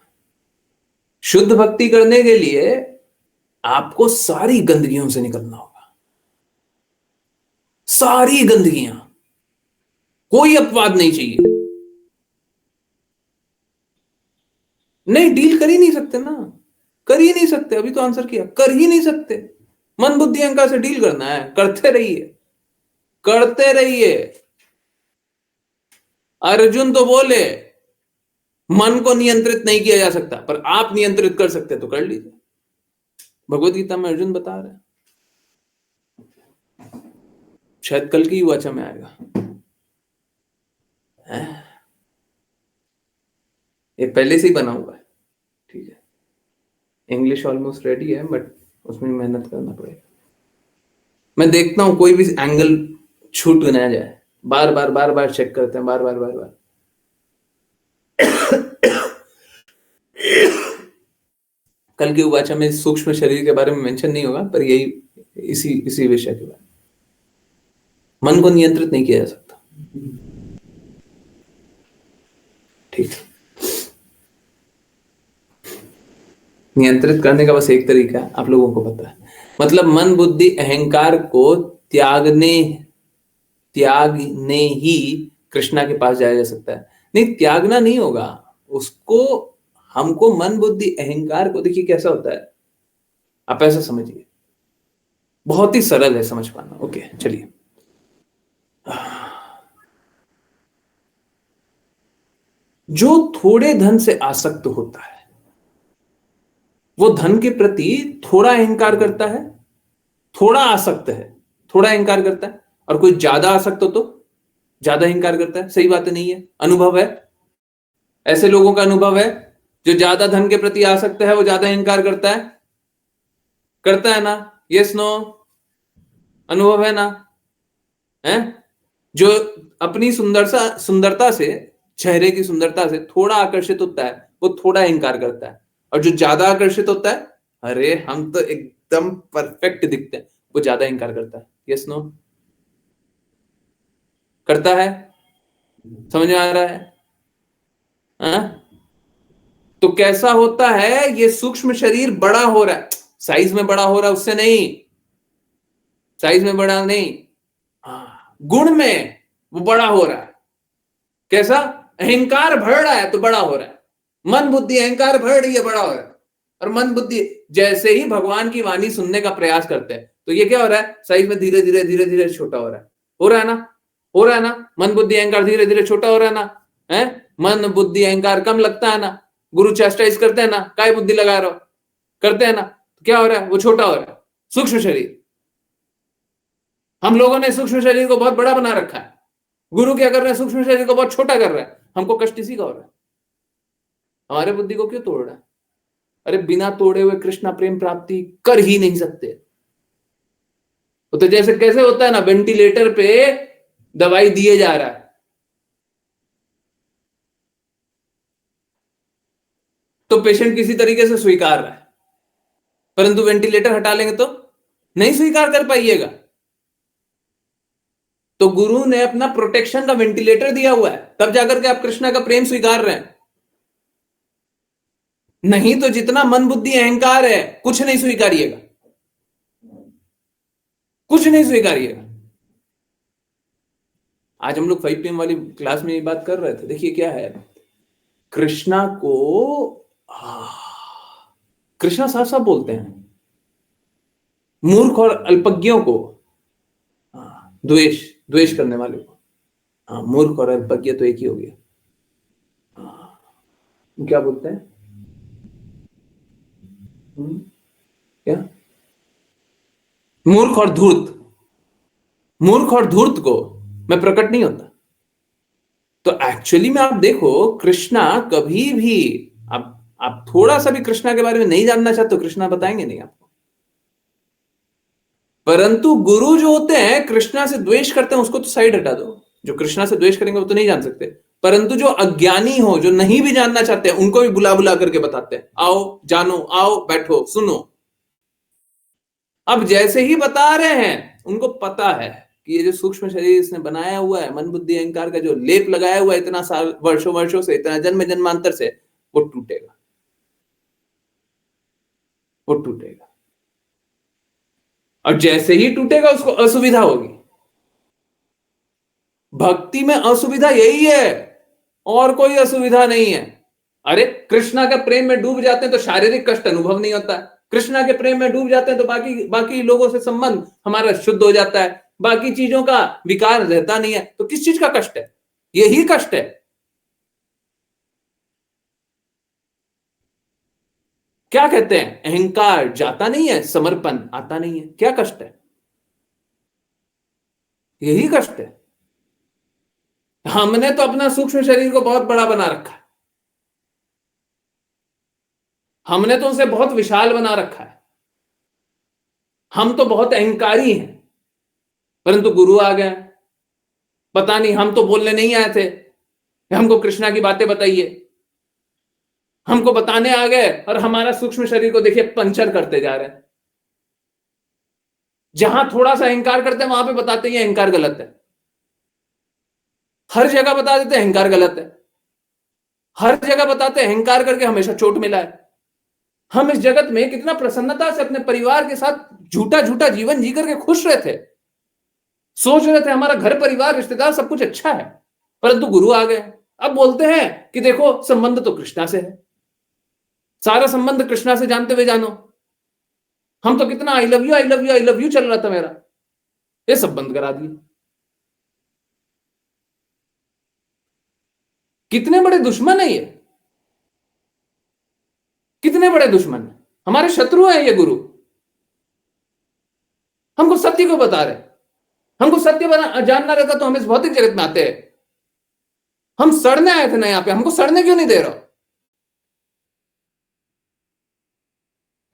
Speaker 1: शुद्ध भक्ति करने के लिए आपको सारी गंदगियों से निकलना होगा, सारी गंदगियां, कोई अपवाद नहीं चाहिए। नहीं, डील कर ही नहीं सकते ना, कर ही नहीं सकते। अभी तो आंसर किया, कर ही नहीं सकते। मन बुद्धि अहंकार से डील करना है, करते रहिए, करते रहिए। अर्जुन तो बोले मन को नियंत्रित नहीं किया जा सकता, पर आप नियंत्रित कर सकते तो कर लीजिए। भगवत गीता में अर्जुन बता रहे हैं, शायद कल की वाचा में आएगा। ये पहले से ही बना हुआ है, ठीक है। इंग्लिश ऑलमोस्ट रेडी है, बट उसमें मेहनत करना पड़ेगा। मैं देखता हूं कोई भी एंगल छूट ना जाए, बार बार बार बार चेक करते हैं, बार बार बार बार। कल की उवाचा में सूक्ष्म शरीर के बारे में मेंशन नहीं होगा, पर यही इसी विषय के बारे में। मन को नियंत्रित नहीं किया जा सकता। ठीक, नियंत्रित करने का बस एक तरीका है, आप लोगों को पता है। मतलब मन बुद्धि अहंकार को त्यागने ही कृष्णा के पास जाया जा सकता है। नहीं, त्यागना नहीं होगा उसको। हमको मन बुद्धि अहंकार को, देखिए कैसा होता है, आप ऐसा समझिए, बहुत ही सरल है समझ पाना। ओके चलिए, जो थोड़े धन से आसक्त होता है वो धन के प्रति थोड़ा अहंकार करता है, थोड़ा आसक्त है, थोड़ा अहंकार करता है। और कोई ज्यादा आसक्त हो तो ज्यादा अहंकार करता है। सही बात है, नहीं है? अनुभव है, ऐसे लोगों का अनुभव है जो ज्यादा धन के प्रति आसक्त है वो ज्यादा अहंकार करता है ना? Yes no? अनुभव है ना? है? जो अपनी सुंदरता से, चेहरे की सुंदरता से थोड़ा आकर्षित होता है वो थोड़ा अहंकार करता है। और जो ज्यादा आकर्षित होता है, अरे हम तो एकदम परफेक्ट दिखते हैं, वो ज्यादा अहंकार करता है। Yes no? करता है? समझ में आ रहा है? हाँ? तो कैसा होता है, ये सूक्ष्म शरीर बड़ा हो रहा है, साइज में बड़ा हो रहा है, उससे नहीं, साइज में बड़ा नहीं, गुण में वो बड़ा हो रहा है। कैसा? अहंकार बढ़ रहा है तो बड़ा हो रहा है। मन बुद्धि अहंकार बढ़ रही है, बड़ा हो रहा है। और मन बुद्धि जैसे ही भगवान की वाणी सुनने का प्रयास करते हैं तो ये क्या हो रहा है, साइज में धीरे धीरे धीरे धीरे छोटा हो रहा है। हो रहा है ना? हो रहा है ना? मन बुद्धि अहंकार धीरे धीरे छोटा हो रहा है ना? है? मन बुद्धि अहंकार कम लगता है ना? गुरु चेस्टाइज करते हैं ना, काय बुद्धि लगा रहे हो, करते हैं ना, तो क्या हो रहा है, वो छोटा हो रहा है। सूक्ष्म शरीर, हम लोगों ने सूक्ष्म शरीर को बहुत बड़ा बना रखा है। गुरु क्या कर रहे हैं, सूक्ष्म शरीर को बहुत छोटा कर रहा है। हमको कष्ट इसी का हो रहा है। हमारे बुद्धि को क्यों तोड़ रहा है? अरे बिना तोड़े हुए कृष्णा प्रेम प्राप्ति कर ही नहीं सकते। तो जैसे कैसे होता है ना, वेंटिलेटर पे दवाई दिए जा रहा है, तो पेशेंट किसी तरीके से स्वीकार रहा है, परंतु वेंटिलेटर हटा लेंगे तो नहीं स्वीकार कर पाइएगा। तो गुरु ने अपना प्रोटेक्शन का वेंटिलेटर दिया हुआ है, तब जाकर के आप कृष्णा का प्रेम स्वीकार रहे हैं। नहीं तो जितना मन बुद्धि अहंकार है, कुछ नहीं स्वीकारिएगा, कुछ नहीं स्वीकारिएगा। आज हम लोग 5 PM वाली क्लास में ये बात कर रहे थे। देखिए क्या है, कृष्णा को कृष्णा साफ साफ बोलते हैं, मूर्ख और अल्पज्ञों को, द्वेष द्वेष करने वाले को, मूर्ख और अल्पज्ञ तो एक ही हो गया। क्या बोलते हैं? क्या? मूर्ख और धूर्त, मूर्ख और धूर्त को मैं प्रकट नहीं होता। तो एक्चुअली में आप देखो, कृष्णा कभी भी, आप थोड़ा सा भी कृष्णा के बारे में नहीं जानना चाहते तो कृष्णा बताएंगे नहीं आपको। परंतु गुरु जो होते हैं कृष्णा से द्वेष करते हैं उसको तो साइड हटा दो। जो कृष्णा से द्वेष करेंगे वो तो नहीं जान सकते, परंतु जो अज्ञानी हो, जो नहीं भी जानना चाहते, उनको भी बुला बुला करके बताते हैं, आओ जानो, आओ बैठो सुनो। अब जैसे ही बता रहे हैं, उनको पता है कि ये जो सूक्ष्म शरीर इसने बनाया हुआ है, मन बुद्धि अहंकार का जो लेप लगाया हुआ है इतना साल, वर्षों वर्षों से, इतना जन्म जन्मांतर से, वो टूटेगा, वो टूटेगा। और जैसे ही टूटेगा उसको असुविधा होगी। भक्ति में असुविधा यही है, और कोई असुविधा नहीं है। अरे कृष्णा के प्रेम में डूब जाते हैं तो शारीरिक कष्ट अनुभव नहीं होता है। कृष्णा के प्रेम में डूब जाते हैं तो बाकी बाकी लोगों से संबंध हमारा शुद्ध हो जाता है, बाकी चीजों का विकार रहता नहीं है। तो किस चीज का कष्ट है? यही कष्ट है। क्या कहते हैं, अहंकार जाता नहीं है, समर्पण आता नहीं है। क्या कष्ट है? यही कष्ट है। हमने तो अपना सूक्ष्म शरीर को बहुत बड़ा बना रखा है, हमने तो उसे बहुत विशाल बना रखा है, हम तो बहुत अहंकारी हैं। परंतु गुरु आ गया, पता नहीं, हम तो बोलने नहीं आए थे, हमको कृष्णा की बातें बताइए, हमको बताने आ गए और हमारा सूक्ष्म शरीर को देखिए पंचर करते जा रहे हैं। जहां थोड़ा सा अहंकार करते हैं वहां पे बताते हैं अहंकार गलत है, हर जगह बता देते हैं अहंकार गलत है, हर जगह बताते हैं अहंकार करके हमेशा चोट मिला है। हम इस जगत में कितना प्रसन्नता से अपने परिवार के साथ झूठा झूठा जीवन जी करके खुश रहे थे, सोच रहे थे हमारा घर परिवार रिश्तेदार सब कुछ अच्छा है, परंतु गुरु आ गए। अब बोलते हैं कि देखो संबंध तो कृष्णा से है, सारा संबंध कृष्णा से जानते हुए जानो, हम तो कितना I love you I love you I love you चल रहा था मेरा, ये सब बंद करा दिए। कितने बड़े दुश्मन है ये, कितने बड़े दुश्मन है, हमारे शत्रु हैं ये गुरु। हमको सत्य को बता रहे, हमको सत्य जानना रहता तो हम इस भौतिक जगत में आते हैं। हम सड़ने आए थे ना यहां पे, हमको सड़ने क्यों नहीं दे रहा?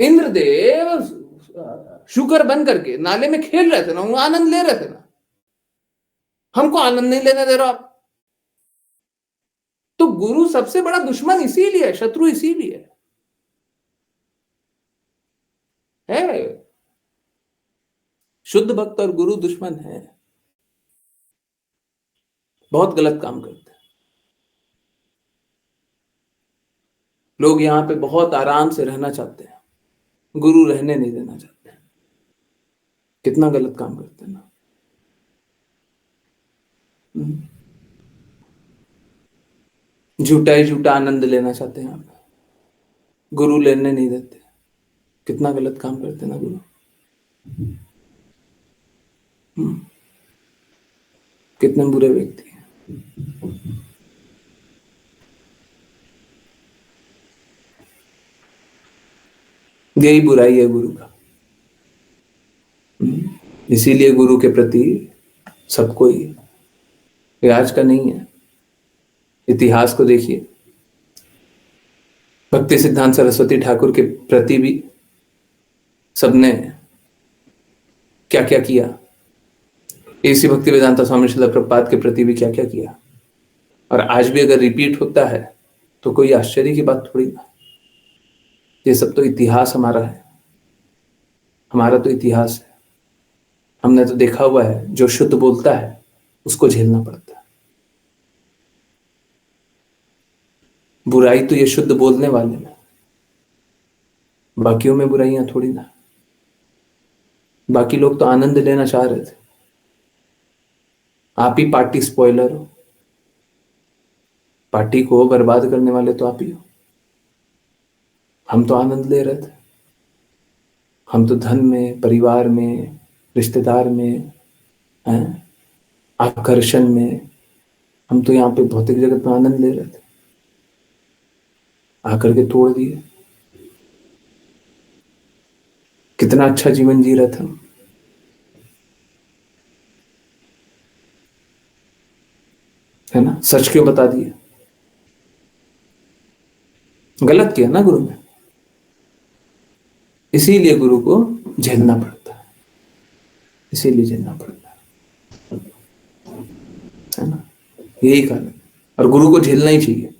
Speaker 1: इंद्रदेव शुकर बन करके नाले में खेल रहे थे ना, वो आनंद ले रहे थे ना, हमको आनंद नहीं लेने दे रहा आप। तो गुरु सबसे बड़ा दुश्मन इसीलिए, शत्रु इसीलिए है। शुद्ध भक्त और गुरु दुश्मन है, बहुत गलत काम करते हैं लोग। यहां पे बहुत आराम से रहना चाहते हैं, गुरु रहने नहीं देना चाहते हैं, कितना गलत काम करते हैं ना। झूठा ही झूठा आनंद लेना चाहते हैं आप, गुरु लेने नहीं देते, कितना गलत काम करते हैं ना गुरु। कितने बुरे व्यक्ति हैं। यही बुराई है गुरु का। इसीलिए गुरु के प्रति सबको ही, ये आज का नहीं है, इतिहास को देखिए, भक्ति सिद्धांत सरस्वती ठाकुर के प्रति भी सबने क्या क्या किया, एसी भक्ति वेदांता स्वामी श्रील प्रभुपाद के प्रति भी क्या क्या किया, और आज भी अगर रिपीट होता है तो कोई आश्चर्य की बात थोड़ी ना। ये सब तो इतिहास हमारा है, हमारा तो इतिहास है। हमने तो देखा हुआ है, जो शुद्ध बोलता है उसको झेलना पड़ता है। बुराई तो ये शुद्ध बोलने वाले में, बाकियों में बुराइयां थोड़ी ना। बाकी लोग तो आनंद लेना चाह रहे थे, आप ही पार्टी स्पॉइलर हो, पार्टी को बर्बाद करने वाले तो आप ही हो। हम तो आनंद ले रहे थे, हम तो धन में, परिवार में, रिश्तेदार में, हैं, आकर्षण में, हम तो यहाँ पे भौतिक जगत में आनंद ले रहे थे, आकर के तोड़ दिए। कितना अच्छा जीवन जी रहे थे हम, है ना। सच क्यों बता दिए, गलत किया ना गुरु ने, इसीलिए गुरु को झेलना पड़ता है, इसीलिए झेलना पड़ता है ना, यही कारण है। और गुरु को झेलना ही चाहिए,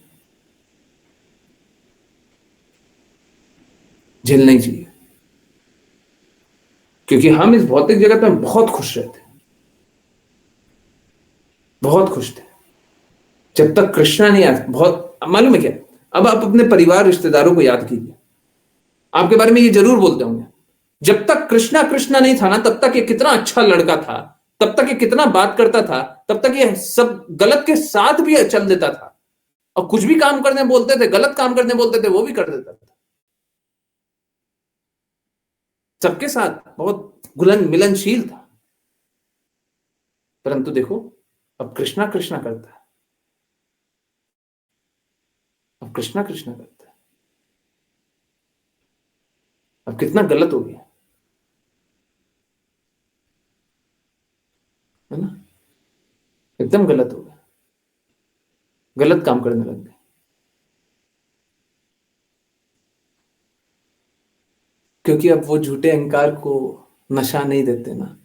Speaker 1: झेलना ही चाहिए, क्योंकि हम इस भौतिक जगत में बहुत खुश रहते, बहुत खुश थे जब तक कृष्णा नहीं आया। बहुत मालूम है क्या, अब आप अपने परिवार रिश्तेदारों को याद कीजिए, आपके बारे में ये जरूर बोलते होंगे, जब तक कृष्णा कृष्णा नहीं था ना तब तक ये कितना अच्छा लड़का था, तब तक ये कितना बात करता था, तब तक ये सब गलत के साथ भी चल देता था, और कुछ भी काम करने बोलते थे, गलत काम करने बोलते थे, वो भी कर देता था, सबके साथ बहुत घुलन मिलनशील था। परंतु देखो अब कृष्णा कृष्णा करता है, अब कृष्णा कृष्णा करता है, अब कितना गलत हो गया, है ना, एकदम गलत हो गया, गलत काम करने लग गए। क्योंकि अब वो झूठे अहंकार को नशा नहीं देते ना,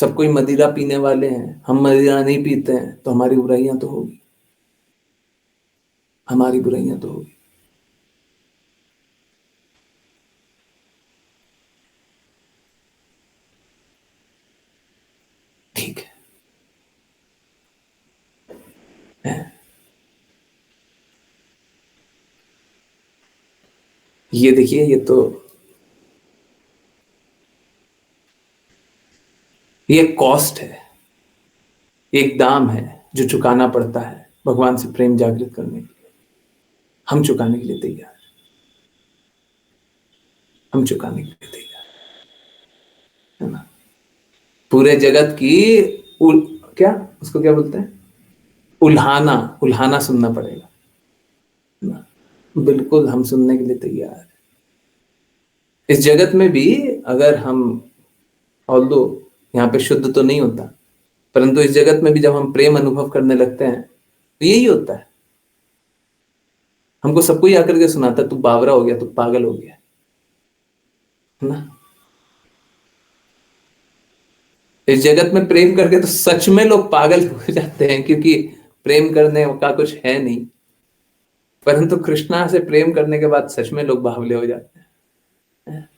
Speaker 1: सब कोई मदिरा पीने वाले हैं, हम मदिरा नहीं पीते हैं, तो हमारी बुराइयां तो होगी, हमारी बुराइयां तो होगी। ठीक है, ये देखिए, ये कॉस्ट है, एक दाम है जो चुकाना पड़ता है भगवान से प्रेम जागृत करने के लिए। हम चुकाने के लिए तैयार, हम चुकाने के लिए तैयार, है ना। पूरे जगत की क्या उसको क्या बोलते हैं, उल्हाना, उल्हाना सुनना पड़ेगा ना, बिल्कुल हम सुनने के लिए तैयार हैं। इस जगत में भी अगर हम, ऑल्दो यहाँ पे शुद्ध तो नहीं होता, परंतु इस जगत में भी जब हम प्रेम अनुभव करने लगते हैं तो यही होता है। हमको सब कोई आकर के सुनाता तू बावरा हो गया, तू पागल हो गया, है ना। इस जगत में प्रेम करके तो सच में लोग पागल हो जाते हैं, क्योंकि प्रेम करने का कुछ है नहीं। परंतु कृष्णा से प्रेम करने के बाद सच में लोग बावले हो जाते हैं,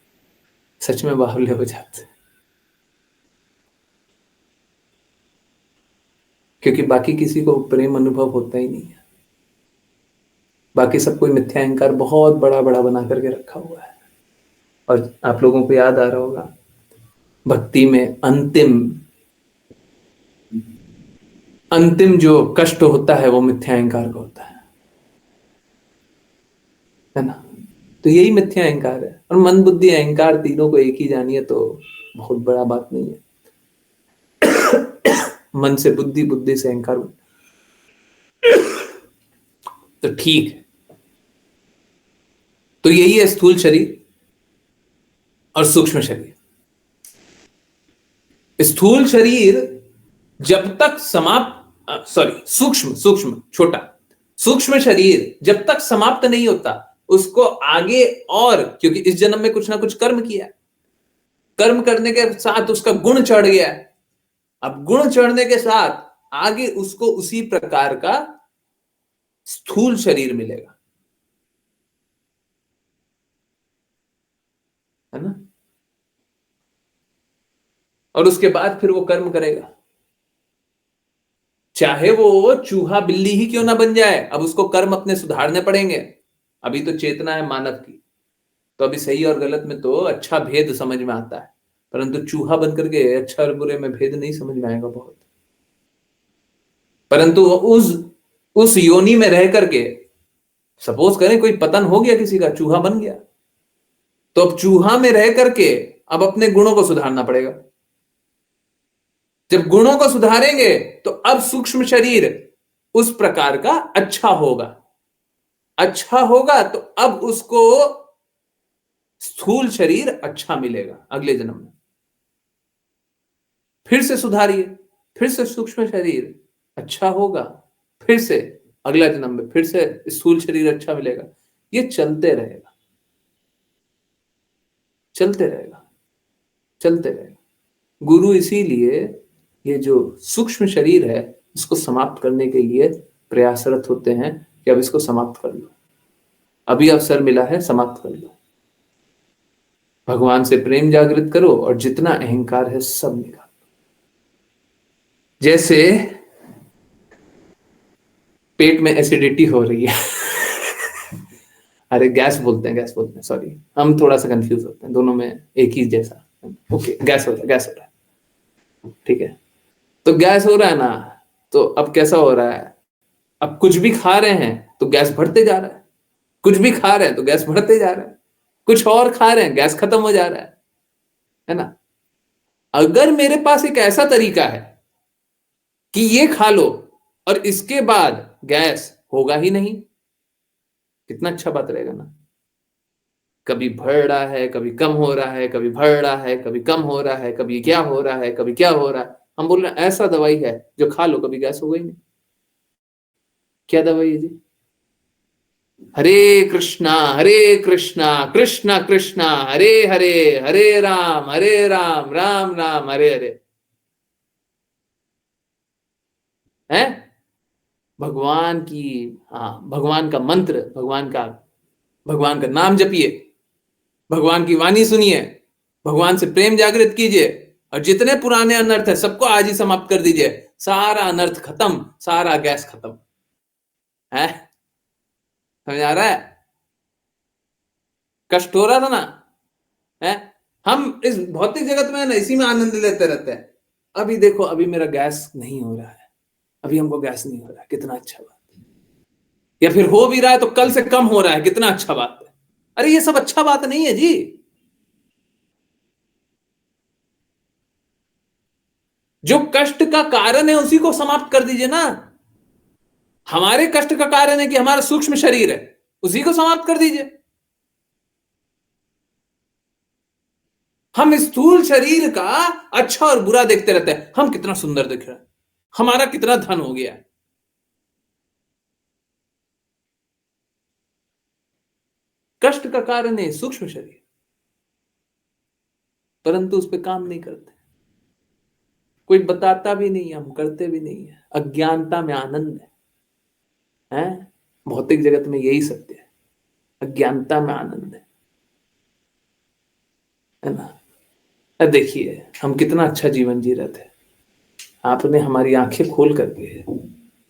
Speaker 1: सच में बावले हो जाते हैं, क्योंकि बाकी किसी को प्रेम अनुभव होता ही नहीं है। बाकी सब कोई मिथ्या अहंकार बहुत बड़ा बड़ा बना करके रखा हुआ है। और आप लोगों को याद आ रहा होगा, भक्ति में अंतिम अंतिम जो कष्ट होता है वो मिथ्या अहंकार का होता है ना। तो यही मिथ्या अहंकार है। और मन बुद्धि अहंकार तीनों को एक ही जानिए तो बहुत बड़ा बात नहीं है। मन से बुद्धि, बुद्धि से अहंकार, तो ठीक है। तो यही है स्थूल शरीर और सूक्ष्म शरीर। स्थूल शरीर जब तक समाप्त, सॉरी, सूक्ष्म सूक्ष्म छोटा सूक्ष्म शरीर जब तक समाप्त नहीं होता, उसको आगे, और क्योंकि इस जन्म में कुछ ना कुछ कर्म किया, कर्म करने के साथ उसका गुण चढ़ गया, अब गुण चढ़ने के साथ आगे उसको उसी प्रकार का स्थूल शरीर मिलेगा, है ना। और उसके बाद फिर वो कर्म करेगा, चाहे वो चूहा बिल्ली ही क्यों ना बन जाए, अब उसको कर्म अपने सुधारने पड़ेंगे। अभी तो चेतना है मानव की, तो अभी सही और गलत में तो अच्छा भेद समझ में आता है, परंतु चूहा बन करके अच्छा और बुरे में भेद नहीं समझ में आएगा बहुत। परंतु उस योनि में रह करके, सपोज करें कोई पतन हो गया, किसी का चूहा बन गया, तो अब चूहा में रह करके अब अपने गुणों को सुधारना पड़ेगा। जब गुणों को सुधारेंगे तो अब सूक्ष्म शरीर उस प्रकार का अच्छा होगा, अच्छा होगा तो अब उसको स्थूल शरीर अच्छा मिलेगा अगले जन्म में। फिर से सुधारिए, फिर से सूक्ष्म शरीर अच्छा होगा, फिर से अगला जन्म में फिर से स्थूल शरीर अच्छा मिलेगा। ये चलते रहेगा, चलते रहेगा, चलते रहेगा। गुरु इसीलिए ये जो सूक्ष्म शरीर है इसको समाप्त करने के लिए प्रयासरत होते हैं कि अब इसको समाप्त कर लो, अभी अवसर मिला है, समाप्त कर लो। भगवान से प्रेम जागृत करो और जितना अहंकार है सब निकालो। जैसे पेट में एसिडिटी हो रही है अरे गैस बोलते हैं, गैस बोलते हैं, सॉरी, हम थोड़ा सा कंफ्यूज होते हैं, दोनों में एक ही जैसा। ओके, गैस हो रहा है, गैस हो रहा है, ठीक है। तो गैस हो रहा है ना, तो अब कैसा हो रहा है, अब कुछ भी खा रहे हैं तो गैस बढ़ते जा रहा है, कुछ भी खा रहे हैं तो गैस बढ़ते जा रहा है, कुछ और खा रहे हैं गैस खत्म हो जा रहा है ना। अगर मेरे पास एक ऐसा तरीका है कि ये खा लो और इसके बाद गैस होगा ही नहीं, कितना अच्छा बात रहेगा ना। कभी बढ़ रहा है, कभी कम हो रहा है, कभी बढ़ रहा है, कभी कम हो रहा है, कभी क्या हो रहा है, कभी क्या हो रहा है, हम बोल रहे हैं ऐसा दवाई है जो खा लो कभी गैस होगा ही नहीं। क्या दवाई है जी? हरे कृष्णा कृष्णा कृष्णा हरे हरे, हरे राम राम राम हरे हरे। है भगवान की, हाँ, भगवान का मंत्र, भगवान का नाम जपिए, भगवान की वाणी सुनिए, भगवान से प्रेम जागृत कीजिए, और जितने पुराने अनर्थ है सबको आज ही समाप्त कर दीजिए। सारा अनर्थ खत्म, सारा गैस खत्म है। समझ आ रहा है? कष्ट हो रहा था ना, है? हम इस भौतिक जगत में ना इसी में आनंद लेते रहते हैं। अभी देखो, अभी मेरा गैस नहीं हो रहा है, अभी हमको गैस नहीं हो रहा है, कितना अच्छा बात है। या फिर हो भी रहा है तो कल से कम हो रहा है, कितना अच्छा बात है। अरे ये सब अच्छा बात नहीं है जी। जो कष्ट का कारण है उसी को समाप्त कर दीजिए ना। हमारे कष्ट का कारण है कि हमारा सूक्ष्म शरीर है, उसी को समाप्त कर दीजिए। हम स्थूल शरीर का अच्छा और बुरा देखते रहते हैं, हम कितना सुंदर दिख रहा है, हमारा कितना धन हो गया है। कष्ट का कारण है सूक्ष्म शरीर, परंतु उस पर काम नहीं करते, कोई बताता भी नहीं, हम करते भी नहीं है। अज्ञानता में आनंद है। भौतिक जगत में यही सत्य है, अज्ञानता में आनंद है ना। अब देखिए हम कितना अच्छा जीवन जी रहे थे, आपने हमारी आंखें खोल करके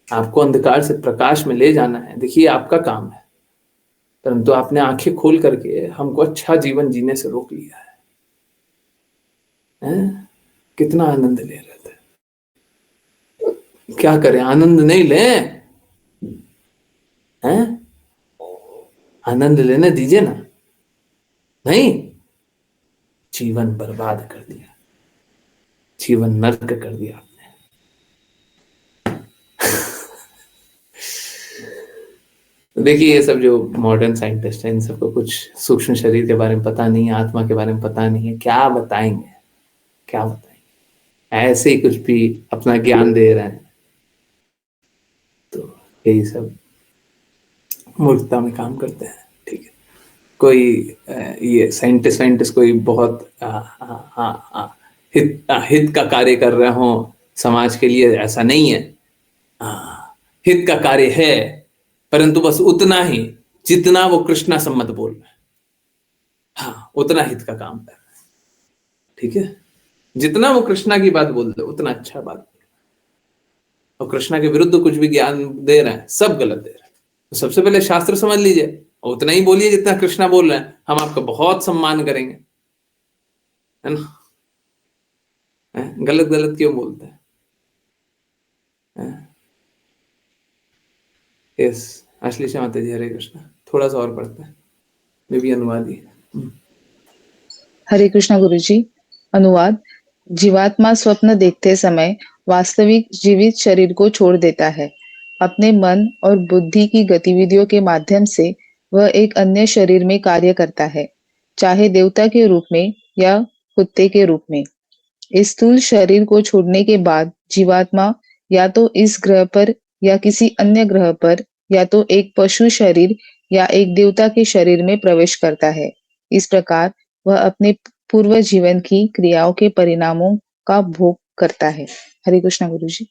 Speaker 1: आपको अंधकार से प्रकाश में ले जाना है, देखिए आपका काम है, परंतु आपने आंखें खोल करके हमको अच्छा जीवन जीने से रोक लिया है? कितना आनंद ले रहे थे, क्या करें, आनंद नहीं लें? हैं? आनंद लेने दीजिए ना। नहीं, जीवन बर्बाद कर दिया, जीवन नर्क कर दिया आपने। देखिए ये सब जो मॉडर्न साइंटिस्ट हैं इन सबको कुछ सूक्ष्म शरीर के बारे में पता नहीं है, आत्मा के बारे में पता नहीं है, क्या बताएंगे, क्या बताएंगे, ऐसे ही कुछ भी अपना ज्ञान दे रहे हैं। तो यही सब मूर्खता में काम करते हैं। ठीक है, कोई ये साइंटिस्ट साइंटिस्ट कोई बहुत हित का कार्य कर रहे हो समाज के लिए, ऐसा नहीं है। हित का कार्य है, परंतु बस उतना ही जितना वो कृष्णा सम्मत बोल रहे हैं, हाँ उतना हित का काम कर रहे हैं। ठीक है, जितना वो कृष्णा की बात बोल रहे उतना अच्छा बात, और कृष्णा के विरुद्ध कुछ भी ज्ञान दे रहे हैं सब गलत दे रहे हैं। तो सबसे पहले शास्त्र समझ लीजिए और उतना ही बोलिए जितना कृष्णा बोल रहे हैं, हम आपका बहुत सम्मान करेंगे, है ना। गलत गलत क्यों बोलते हैं? यस, अश्लीषा माता जी, हरे कृष्णा। थोड़ा सा और पढ़ते हैं, मैं भी अनुवाद ही।
Speaker 2: हरे कृष्णा गुरुजी। अनुवाद। जीवात्मा स्वप्न देखते समय वास्तविक जीवित शरीर को छोड़ देता है। अपने मन और बुद्धि की गतिविधियों के माध्यम से वह एक अन्य शरीर में कार्य करता है, चाहे देवता के रूप में या कुत्ते के रूप में। इस स्थूल शरीर को छोड़ने के बाद जीवात्मा या तो इस ग्रह पर या किसी अन्य ग्रह पर या तो एक पशु शरीर या एक देवता के शरीर में प्रवेश करता है। इस प्रकार वह अपने पूर्व जीवन की क्रियाओं के परिणामों का भोग करता है। हरे कृष्णा गुरुजी।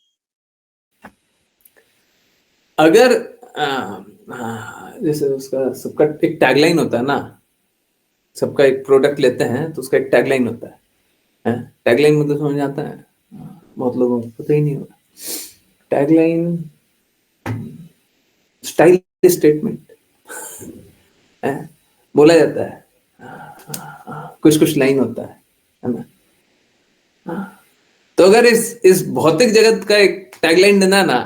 Speaker 1: अगर जैसे उसका सबका एक टैगलाइन होता है ना, सबका एक प्रोडक्ट लेते हैं तो उसका एक टैगलाइन होता है। टैगलाइन मतलब समझ आता है? बहुत लोगों को पता ही नहीं होता। टैगलाइन स्टाइल स्टेटमेंट बोला जाता है, कुछ कुछ लाइन होता है ना। तो अगर इस भौतिक जगत का एक टैगलाइन देना ना,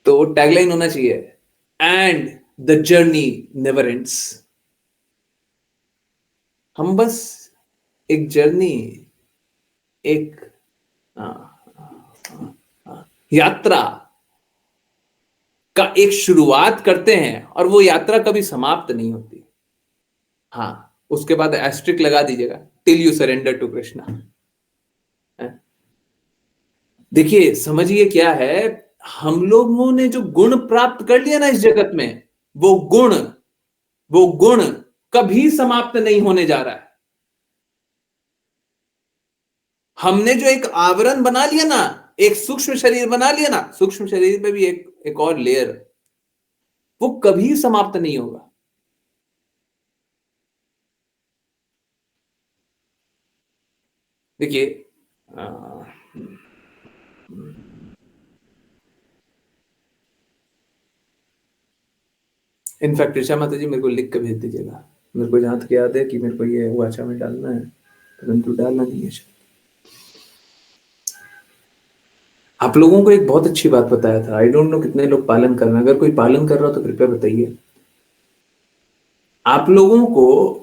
Speaker 1: तो टैगलाइन होना चाहिए and the journey never ends. हम बस एक जर्नी, एक यात्रा का एक शुरुआत करते हैं और वो यात्रा कभी समाप्त नहीं होती। हाँ, उसके बाद एस्ट्रिक लगा दीजिएगा, till you surrender to Krishna. देखिए समझिए क्या है, हम लोगों ने जो गुण प्राप्त कर लिया ना इस जगत में, वो गुण कभी समाप्त नहीं होने जा रहा है। हमने जो एक आवरण बना लिया ना, एक सूक्ष्म शरीर बना लिया ना, सूक्ष्म शरीर में भी एक और लेयर, वो कभी समाप्त नहीं होगा। देखिए, इनफैक्ट ऋषा माता जी मेरे को लिख के भेज दीजिएगा, मेरे को जहां तक याद है कि मेरे को ये वाचा में डालना है, परंतु डालना नहीं है शायद। आप लोगों को एक बहुत अच्छी बात बताया था, आई डोंट नो कितने लोग पालन कर रहे हैं, अगर कोई पालन कर रहा हो तो कृपया बताइए। आप लोगों को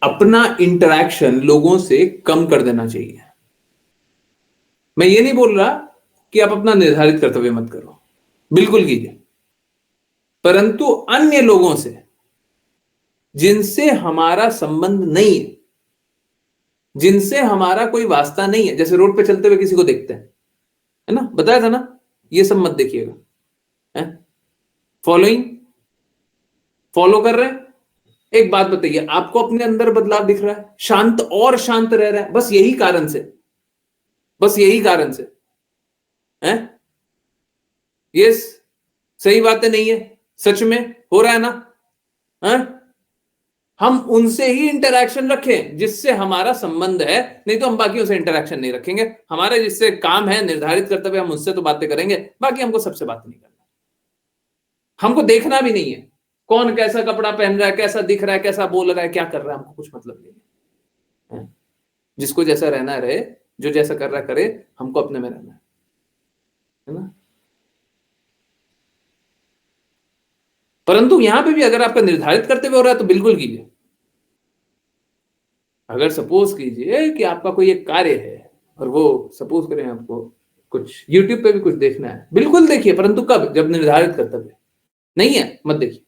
Speaker 1: अपना इंटरेक्शन लोगों से कम कर देना चाहिए। मैं ये नहीं बोल रहा कि आप अपना निर्धारित कर्तव्य मत करो, बिल्कुल कीजिए, परंतु अन्य लोगों से जिनसे हमारा संबंध नहीं है, जिनसे हमारा कोई वास्ता नहीं है, जैसे रोड पे चलते हुए किसी को देखते हैं, है ना, बताया था ना, ये सब मत देखिएगा। फॉलोइंग, फॉलो कर रहे हैं, एक बात बताइए, आपको अपने अंदर बदलाव दिख रहा है, शांत और शांत रह रहा है, बस यही कारण से, बस यही कारण से है। यस, सही बातें नहीं है, सच में हो रहा है ना, है? हम उनसे ही इंटरैक्शन रखें जिससे हमारा संबंध है, नहीं तो हम बाकियों से इंटरैक्शन नहीं रखेंगे। हमारे जिससे काम है, निर्धारित कर्तव्य, हम उससे तो बातें करेंगे, बाकी हमको सबसे बात नहीं करना, हमको देखना भी नहीं है कौन कैसा कपड़ा पहन रहा है, कैसा दिख रहा है, कैसा बोल रहा है, क्या कर रहा है, हमको कुछ मतलब नहीं है। जिसको जैसा रहना रहे, जो जैसा कर रहा करे, हमको अपने में रहना है ना। परंतु यहां पे भी अगर आपका निर्धारित कर्तव्य हो रहा है तो बिल्कुल कीजिए। अगर सपोज कीजिए कि आपका कोई एक कार्य है और वो सपोज करें आपको कुछ YouTube पे भी कुछ देखना है, बिल्कुल देखिए, परंतु कब, जब निर्धारित कर्तव्य नहीं है मत देखिए।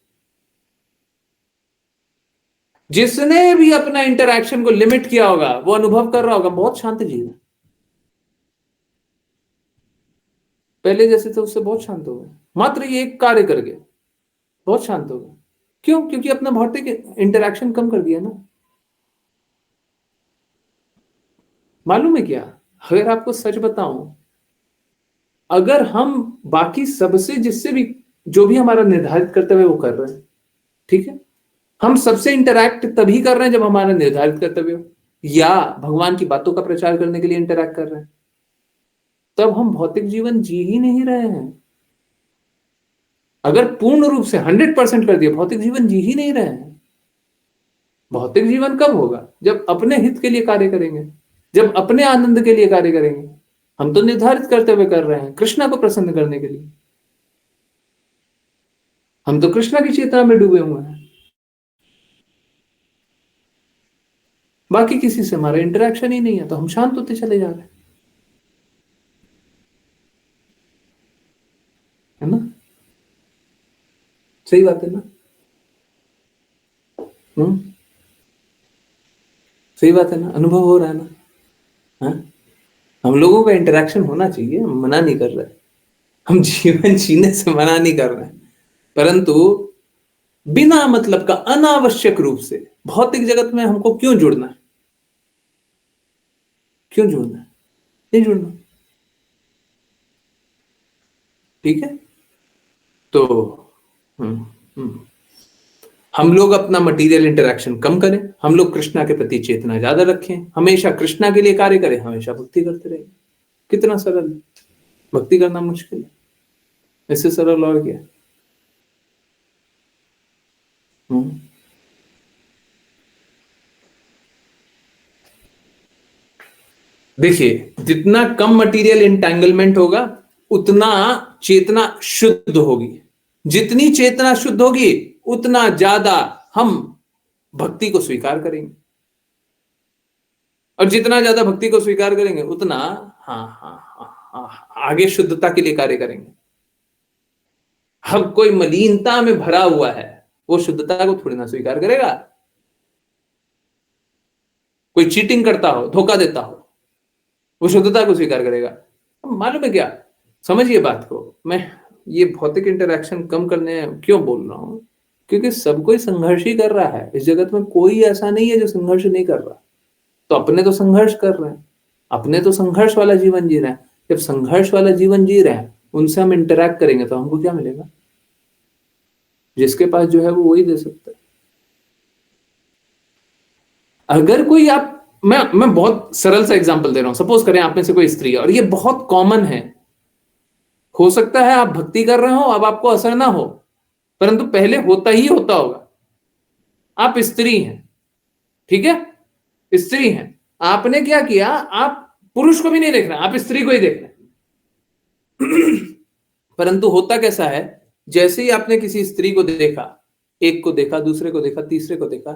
Speaker 1: जिसने भी अपना इंटरैक्शन को लिमिट किया होगा वो अनुभव कर रहा होगा बहुत शांत जीवन, पहले जैसे तो उससे बहुत शांत हो गए, मात्र ये एक कार्य करके बहुत शांत हो गए। क्यों? क्योंकि अपना भौतिक इंटरैक्शन कम कर दिया ना। मालूम है क्या, अगर आपको सच बताऊं, अगर हम बाकी सबसे, जिससे भी, जो भी हमारा निर्धारित कर्तव्य है वो कर रहे हैं, ठीक है, हम सबसे इंटरैक्ट तभी कर रहे हैं जब हमारा निर्धारित कर्तव्य हो, या भगवान की बातों का प्रचार करने के लिए इंटरैक्ट कर रहे हैं, तब हम भौतिक जीवन जी ही नहीं रहे हैं। अगर पूर्ण रूप से 100% कर दिया, भौतिक जीवन जी ही नहीं रहे हैं। भौतिक जीवन कब होगा? जब अपने हित के लिए कार्य करेंगे, जब अपने आनंद के लिए कार्य करेंगे। हम तो निर्धारित कर्तव्य कर रहे हैं कृष्णा को प्रसन्न करने के लिए, हम तो कृष्णा की चेतना में डूबे हुए हैं, बाकी किसी से हमारा इंटरेक्शन ही नहीं है, तो हम शांत होते चले जा रहे हैं, है ना। सही बात है ना। हम्म, सही बात है ना, अनुभव हो रहा है ना। हाँ? हम लोगों का इंटरेक्शन होना चाहिए, हम मना नहीं कर रहे, हम जीवन जीने से मना नहीं कर रहे हैं, परंतु बिना मतलब का अनावश्यक रूप से भौतिक जगत में हमको क्यों जुड़ना है? क्यों जुड़ना है? नहीं जुड़ना, ठीक है। तो हम्म हम्म हम लोग अपना मटेरियल इंटरेक्शन कम करें, हम लोग कृष्णा के प्रति चेतना ज्यादा रखें, हमेशा कृष्णा के लिए कार्य करें, हमेशा भक्ति करते रहें। कितना सरल है, भक्ति करना मुश्किल है, इससे सरल और क्या। हम्म देखिए, जितना कम मटेरियल इंटैंगलमेंट होगा उतना चेतना शुद्ध होगी, जितनी चेतना शुद्ध होगी उतना ज्यादा हम भक्ति को स्वीकार करेंगे, और जितना ज्यादा भक्ति को स्वीकार करेंगे उतना आगे शुद्धता के लिए कार्य करेंगे। अब कोई मलिनता में भरा हुआ है, वो शुद्धता को थोड़ी ना स्वीकार करेगा। कोई चीटिंग करता हो, धोखा देता हो, वो शुद्धता को स्वीकार करेगा। मालूम है क्या, समझिए बात को। मैं ये भौतिक इंटरेक्शन कम करने क्यों बोल रहा हूं, क्योंकि सब कोई संघर्ष ही कर रहा है इस जगत में, कोई ऐसा नहीं है जो संघर्ष नहीं कर रहा। तो अपने तो संघर्ष कर रहे हैं, अपने तो संघर्ष वाला जीवन जी रहे हैं। जब संघर्ष वाला जीवन जी रहे हैं, उनसे हम इंटरैक्ट करेंगे तो हमको क्या मिलेगा? जिसके पास जो है वो वही दे सकता है। अगर कोई मैं बहुत सरल सा एग्जांपल दे रहा हूं। सपोज करें आप में से कोई स्त्री है, और ये बहुत कॉमन है। हो सकता है आप भक्ति कर रहे हो, अब आपको असर ना हो, परंतु पहले होता ही होता होगा। आप स्त्री हैं, ठीक है, स्त्री हैं, आपने क्या किया, आप पुरुष को भी नहीं देख रहे, आप स्त्री को ही देख रहे हैं। परंतु होता कैसा है, जैसे ही आपने किसी स्त्री को देखा, एक को देखा, दूसरे को देखा, तीसरे को देखा,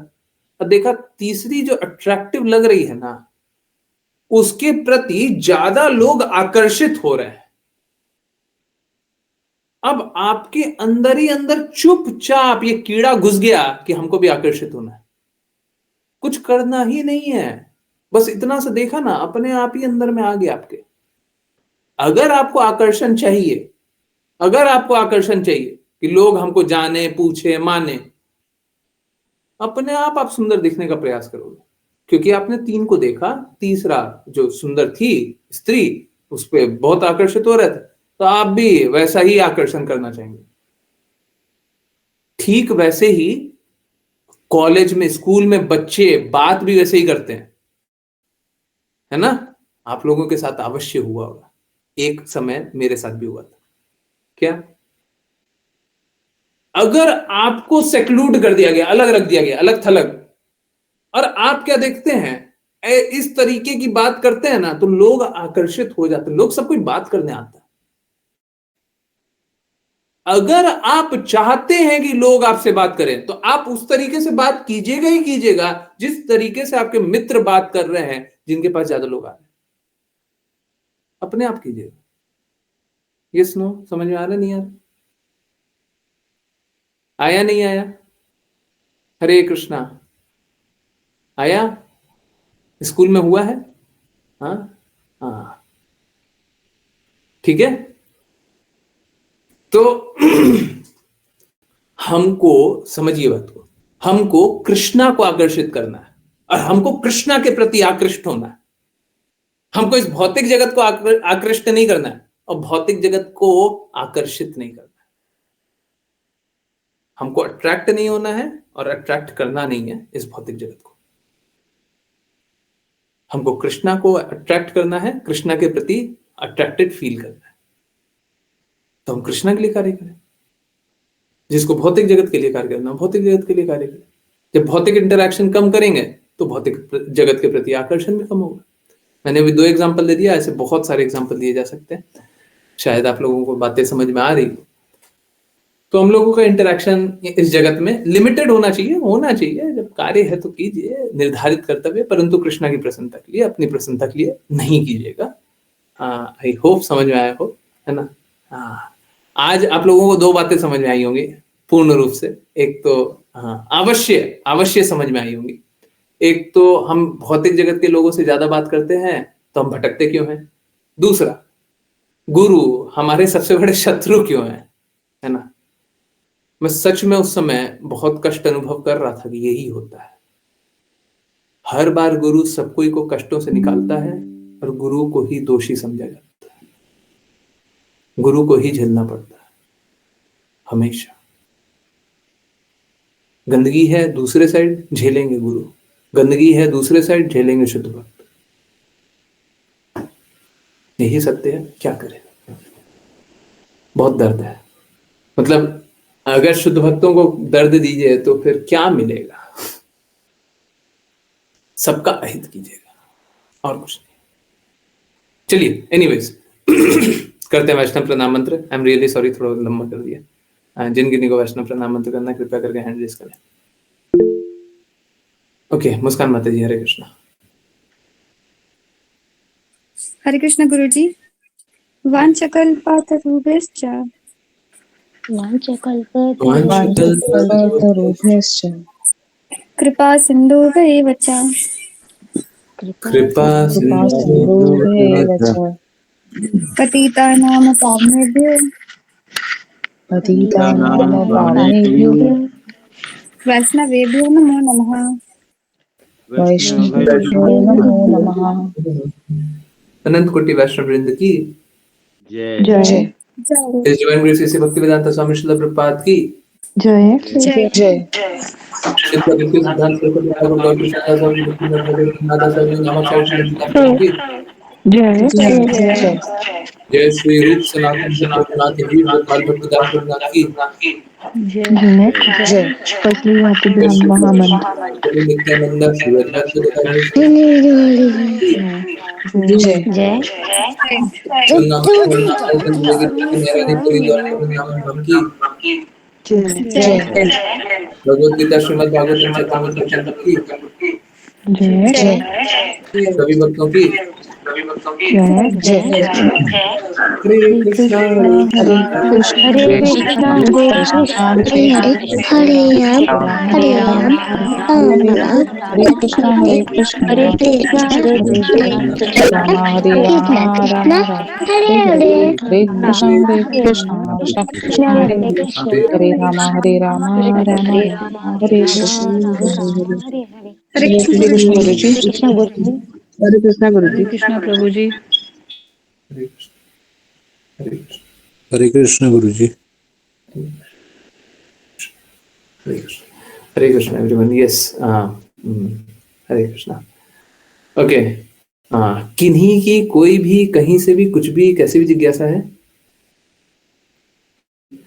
Speaker 1: और देखा तीसरी जो अट्रैक्टिव लग रही है ना, उसके प्रति ज्यादा लोग आकर्षित हो रहे हैं। अब आपके अंदर ही अंदर चुपचाप ये कीड़ा घुस गया कि हमको भी आकर्षित होना है। कुछ करना ही नहीं है, बस इतना सा देखा ना, अपने आप ही अंदर में आ गया आपके। अगर आपको आकर्षण चाहिए, अगर आपको आकर्षण चाहिए कि लोग हमको जाने, पूछे, माने, अपने आप सुंदर दिखने का प्रयास करोगे, क्योंकि आपने 3 को देखा, तीसरा जो सुंदर थी स्त्री, उस पर बहुत आकर्षित हो रहे थे, तो आप भी वैसा ही आकर्षण करना चाहेंगे। ठीक वैसे ही कॉलेज में, स्कूल में बच्चे बात भी वैसे ही करते हैं, है ना? आप लोगों के साथ अवश्य हुआ होगा, एक समय मेरे साथ भी हुआ था। क्या? अगर आपको सेक्लूड कर दिया गया, अलग रख दिया गया, अलग थलग, और आप क्या देखते हैं, इस तरीके की बात करते हैं ना, तो लोग आकर्षित हो जाते हैं, लोग सब कुछ बात करने आता है। अगर आप चाहते हैं कि लोग आपसे बात करें, तो आप उस तरीके से बात कीजिएगा ही कीजिएगा जिस तरीके से आपके मित्र बात कर रहे हैं, जिनके पास ज्यादा लोग आ रहे हैं। अपने आप कीजिएगा। Yes no? समझ में आ रहा नहीं यार? आया नहीं आया? हरे कृष्णा। आया? स्कूल में हुआ है? हाँ हाँ, ठीक है। तो हमको समझिए बात को, हमको कृष्णा को आकर्षित करना है, और हमको कृष्णा के प्रति आकृष्ट होना है। हमको इस भौतिक जगत को आकृष्ट नहीं करना है, और भौतिक जगत को आकर्षित नहीं करना है। हमको अट्रैक्ट नहीं होना है, और अट्रैक्ट करना नहीं है इस भौतिक जगत को। हमको कृष्णा को अट्रैक्ट करना है, कृष्णा के प्रति अट्रैक्टेड फील करना है। तो हम कृष्णा के लिए कार्य करें। जिसको भौतिक जगत के लिए कार्य करना, भौतिक जगत के लिए कार्य करें। जब भौतिक इंटरैक्शन कम करेंगे तो भौतिक जगत के प्रति आकर्षण भी कम होगा। मैंने अभी 2 एग्जाम्पल दे दिया, ऐसे बहुत सारे एग्जाम्पल दिए जा सकते हैं। शायद आप लोगों को बातें समझ में आ रही। तो हम लोगों का इंटरैक्शन इस जगत में लिमिटेड होना चाहिए। जब कार्य है तो कीजिए, निर्धारित कर्तव्य, परंतु कृष्णा की प्रसन्नता के लिए, अपनी प्रसन्नता के लिए नहीं कीजिएगा। आई होप समझ में आया हो, है ना? आज आप लोगों को 2 बातें समझ में आई होंगी पूर्ण रूप से। एक तो अवश्य समझ में आई होंगी। एक तो हम भौतिक जगत के लोगों से ज्यादा बात करते हैं तो हम भटकते क्यों हैं। दूसरा, गुरु हमारे सबसे बड़े शत्रु क्यों हैं, है ना? मैं सच में उस समय बहुत कष्ट अनुभव कर रहा था कि यही होता है। हर बार गुरु सब कोई को कष्टों से निकालता है, और गुरु को ही दोषी समझा जाता है। गुरु को ही झेलना पड़ता है हमेशा। गंदगी है दूसरे साइड, झेलेंगे गुरु। गंदगी है दूसरे साइड, झेलेंगे शुद्ध भक्त। यही सत्य है, क्या करें। बहुत दर्द है। मतलब अगर शुद्ध भक्तों को दर्द दीजिए तो फिर क्या मिलेगा? सबका अहित कीजिएगा और कुछ नहीं। चलिए, एनीवेज करते हैं वैष्णव प्रणाम मंत्र। आई एम रियली सॉरी, थोड़ा लंबा कर दिया। जिन किन्हीं को वैष्णव प्रणाम मंत्र करना, कृपया करके हैंड रेज करें। ओके, मुस्कान माता जी, हरे कृष्णा।
Speaker 3: हरे कृष्ण गुरुजी। वाञ्छकल्पतरुभ्यश्च कृपा सिन्धुभ्येव च पतितानां पावनेभ्यो वैष्णवेभ्यो नमो नमः।
Speaker 1: अनंत कोटि वैष्णव वृंद की
Speaker 4: जय
Speaker 2: जय
Speaker 3: जय
Speaker 1: इस डिवाइन ग्रेस से भक्ति वेदांत स्वामी श्रील प्रभुपाद की
Speaker 2: जय
Speaker 3: जय
Speaker 2: जय
Speaker 1: श्रील भक्ति सिद्धांत सरस्वती ठाकुर गौरी कृष्णदास स्वामी भक्तिनाथ स्वामी नामक साइड श्रील प्रभुपाद की
Speaker 2: जय
Speaker 3: जय
Speaker 2: जय
Speaker 1: जय श्री रूप सनातन प्रभुनाथ जी गोपाल भक्तिदास प्रभुनाथ की
Speaker 2: जय जय फसली भांति ब्रह्म महामंत्र
Speaker 1: श्री नित्यानंद श्री अद्वैत गदाधर
Speaker 2: जय
Speaker 3: जय
Speaker 2: जय
Speaker 1: भगवद गीता श्रीमद् भागवतम चैतन्य चैतन्य की
Speaker 2: जय
Speaker 3: जय
Speaker 1: सभी भक्तों की
Speaker 2: जय
Speaker 1: हरे कृष्णा
Speaker 2: हरे कृष्ण
Speaker 3: हरे
Speaker 2: हरे
Speaker 3: कृष्णा
Speaker 2: कृष्ण
Speaker 3: हरे
Speaker 2: कृष्ण
Speaker 3: कृष्णा
Speaker 2: हरे
Speaker 3: हरे
Speaker 2: हरे
Speaker 3: हरे
Speaker 2: हरे
Speaker 3: राम
Speaker 2: राम
Speaker 3: राम
Speaker 2: हरे
Speaker 3: राम
Speaker 2: राम हरे कृष्ण हरे कृष्ण
Speaker 3: हरे कृष्णा हरे कृष्णा
Speaker 2: राम हरे राम राम राम हरे हरे हरे कृष्ण कृष्ण कृष्ण हरे
Speaker 3: हरे
Speaker 2: हरे
Speaker 3: कृष्णा
Speaker 2: हरे राम राम राम हरे हरे
Speaker 3: हरे
Speaker 2: हरे
Speaker 3: कृष्ण
Speaker 2: कृष्ण
Speaker 3: गुरु
Speaker 2: गुरु
Speaker 3: जी
Speaker 2: जी हरे कृष्ण गुरु जी कृष्ण प्रभु जी
Speaker 1: हरे कृष्ण
Speaker 5: हरे कृष्ण गुरु जी।
Speaker 1: हरे कृष्ण हरे कृष्ण एवरीवन यस हरे कृष्णा ओके किन्हीं की कोई भी कहीं से भी कुछ भी कैसी भी जिज्ञासा है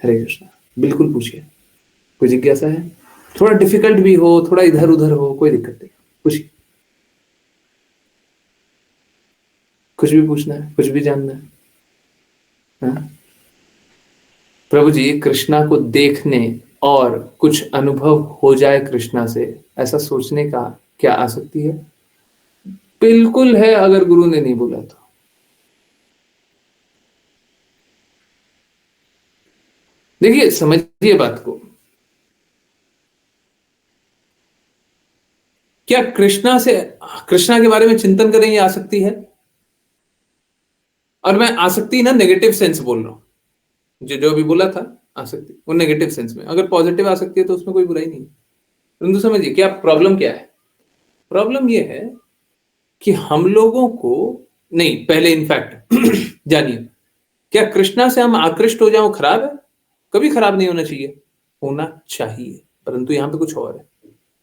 Speaker 1: हरे कृष्णा बिल्कुल पूछिए कोई जिज्ञासा है थोड़ा डिफिकल्ट भी हो थोड़ा इधर उधर हो कोई दिक्कत नहीं पूछिए कुछ भी पूछना है कुछ भी जानना है हाँ? प्रभु जी कृष्णा को देखने और कुछ अनुभव हो जाए कृष्णा से ऐसा सोचने का क्या आसक्ति है बिल्कुल है अगर गुरु ने नहीं बोला तो देखिए समझिए बात को क्या कृष्णा के बारे में चिंतन करें ये आसक्ति है और मैं आसक्ति ना नेगेटिव सेंस बोल रहा हूं जो भी बोला था आसक्ति वो नेगेटिव सेंस में अगर पॉजिटिव आसक्ति है तो उसमें कोई बुराई नहीं है परंतु समझिए क्या प्रॉब्लम क्या है प्रॉब्लम ये है कि हम लोगों को नहीं पहले इनफैक्ट जानिए क्या कृष्णा से हम आकृष्ट हो जाए वो खराब है कभी खराब नहीं होना चाहिए होना चाहिए परंतु यहां पे कुछ और है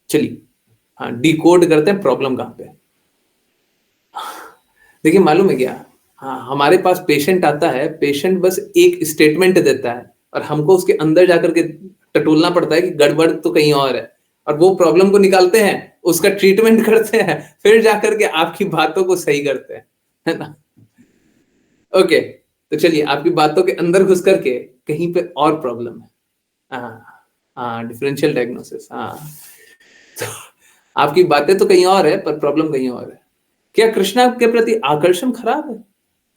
Speaker 1: चलिए हाँ डिकोड करते हैं प्रॉब्लम कहां पे देखिए मालूम है क्या हाँ हमारे पास पेशेंट आता है पेशेंट बस एक स्टेटमेंट देता है और हमको उसके अंदर जाकर के टटोलना पड़ता है कि गड़बड़ तो कहीं और है और वो प्रॉब्लम को निकालते हैं उसका ट्रीटमेंट करते हैं फिर जाकर के आपकी बातों को सही करते हैं है ना ओके तो चलिए आपकी बातों के अंदर घुस करके कहीं पे और प्रॉब्लम है हाँ डिफरेंशियल डायग्नोसिस हाँ तो आपकी बातें तो कहीं और है पर प्रॉब्लम कहीं और है क्या कृष्णा के प्रति आकर्षण खराब है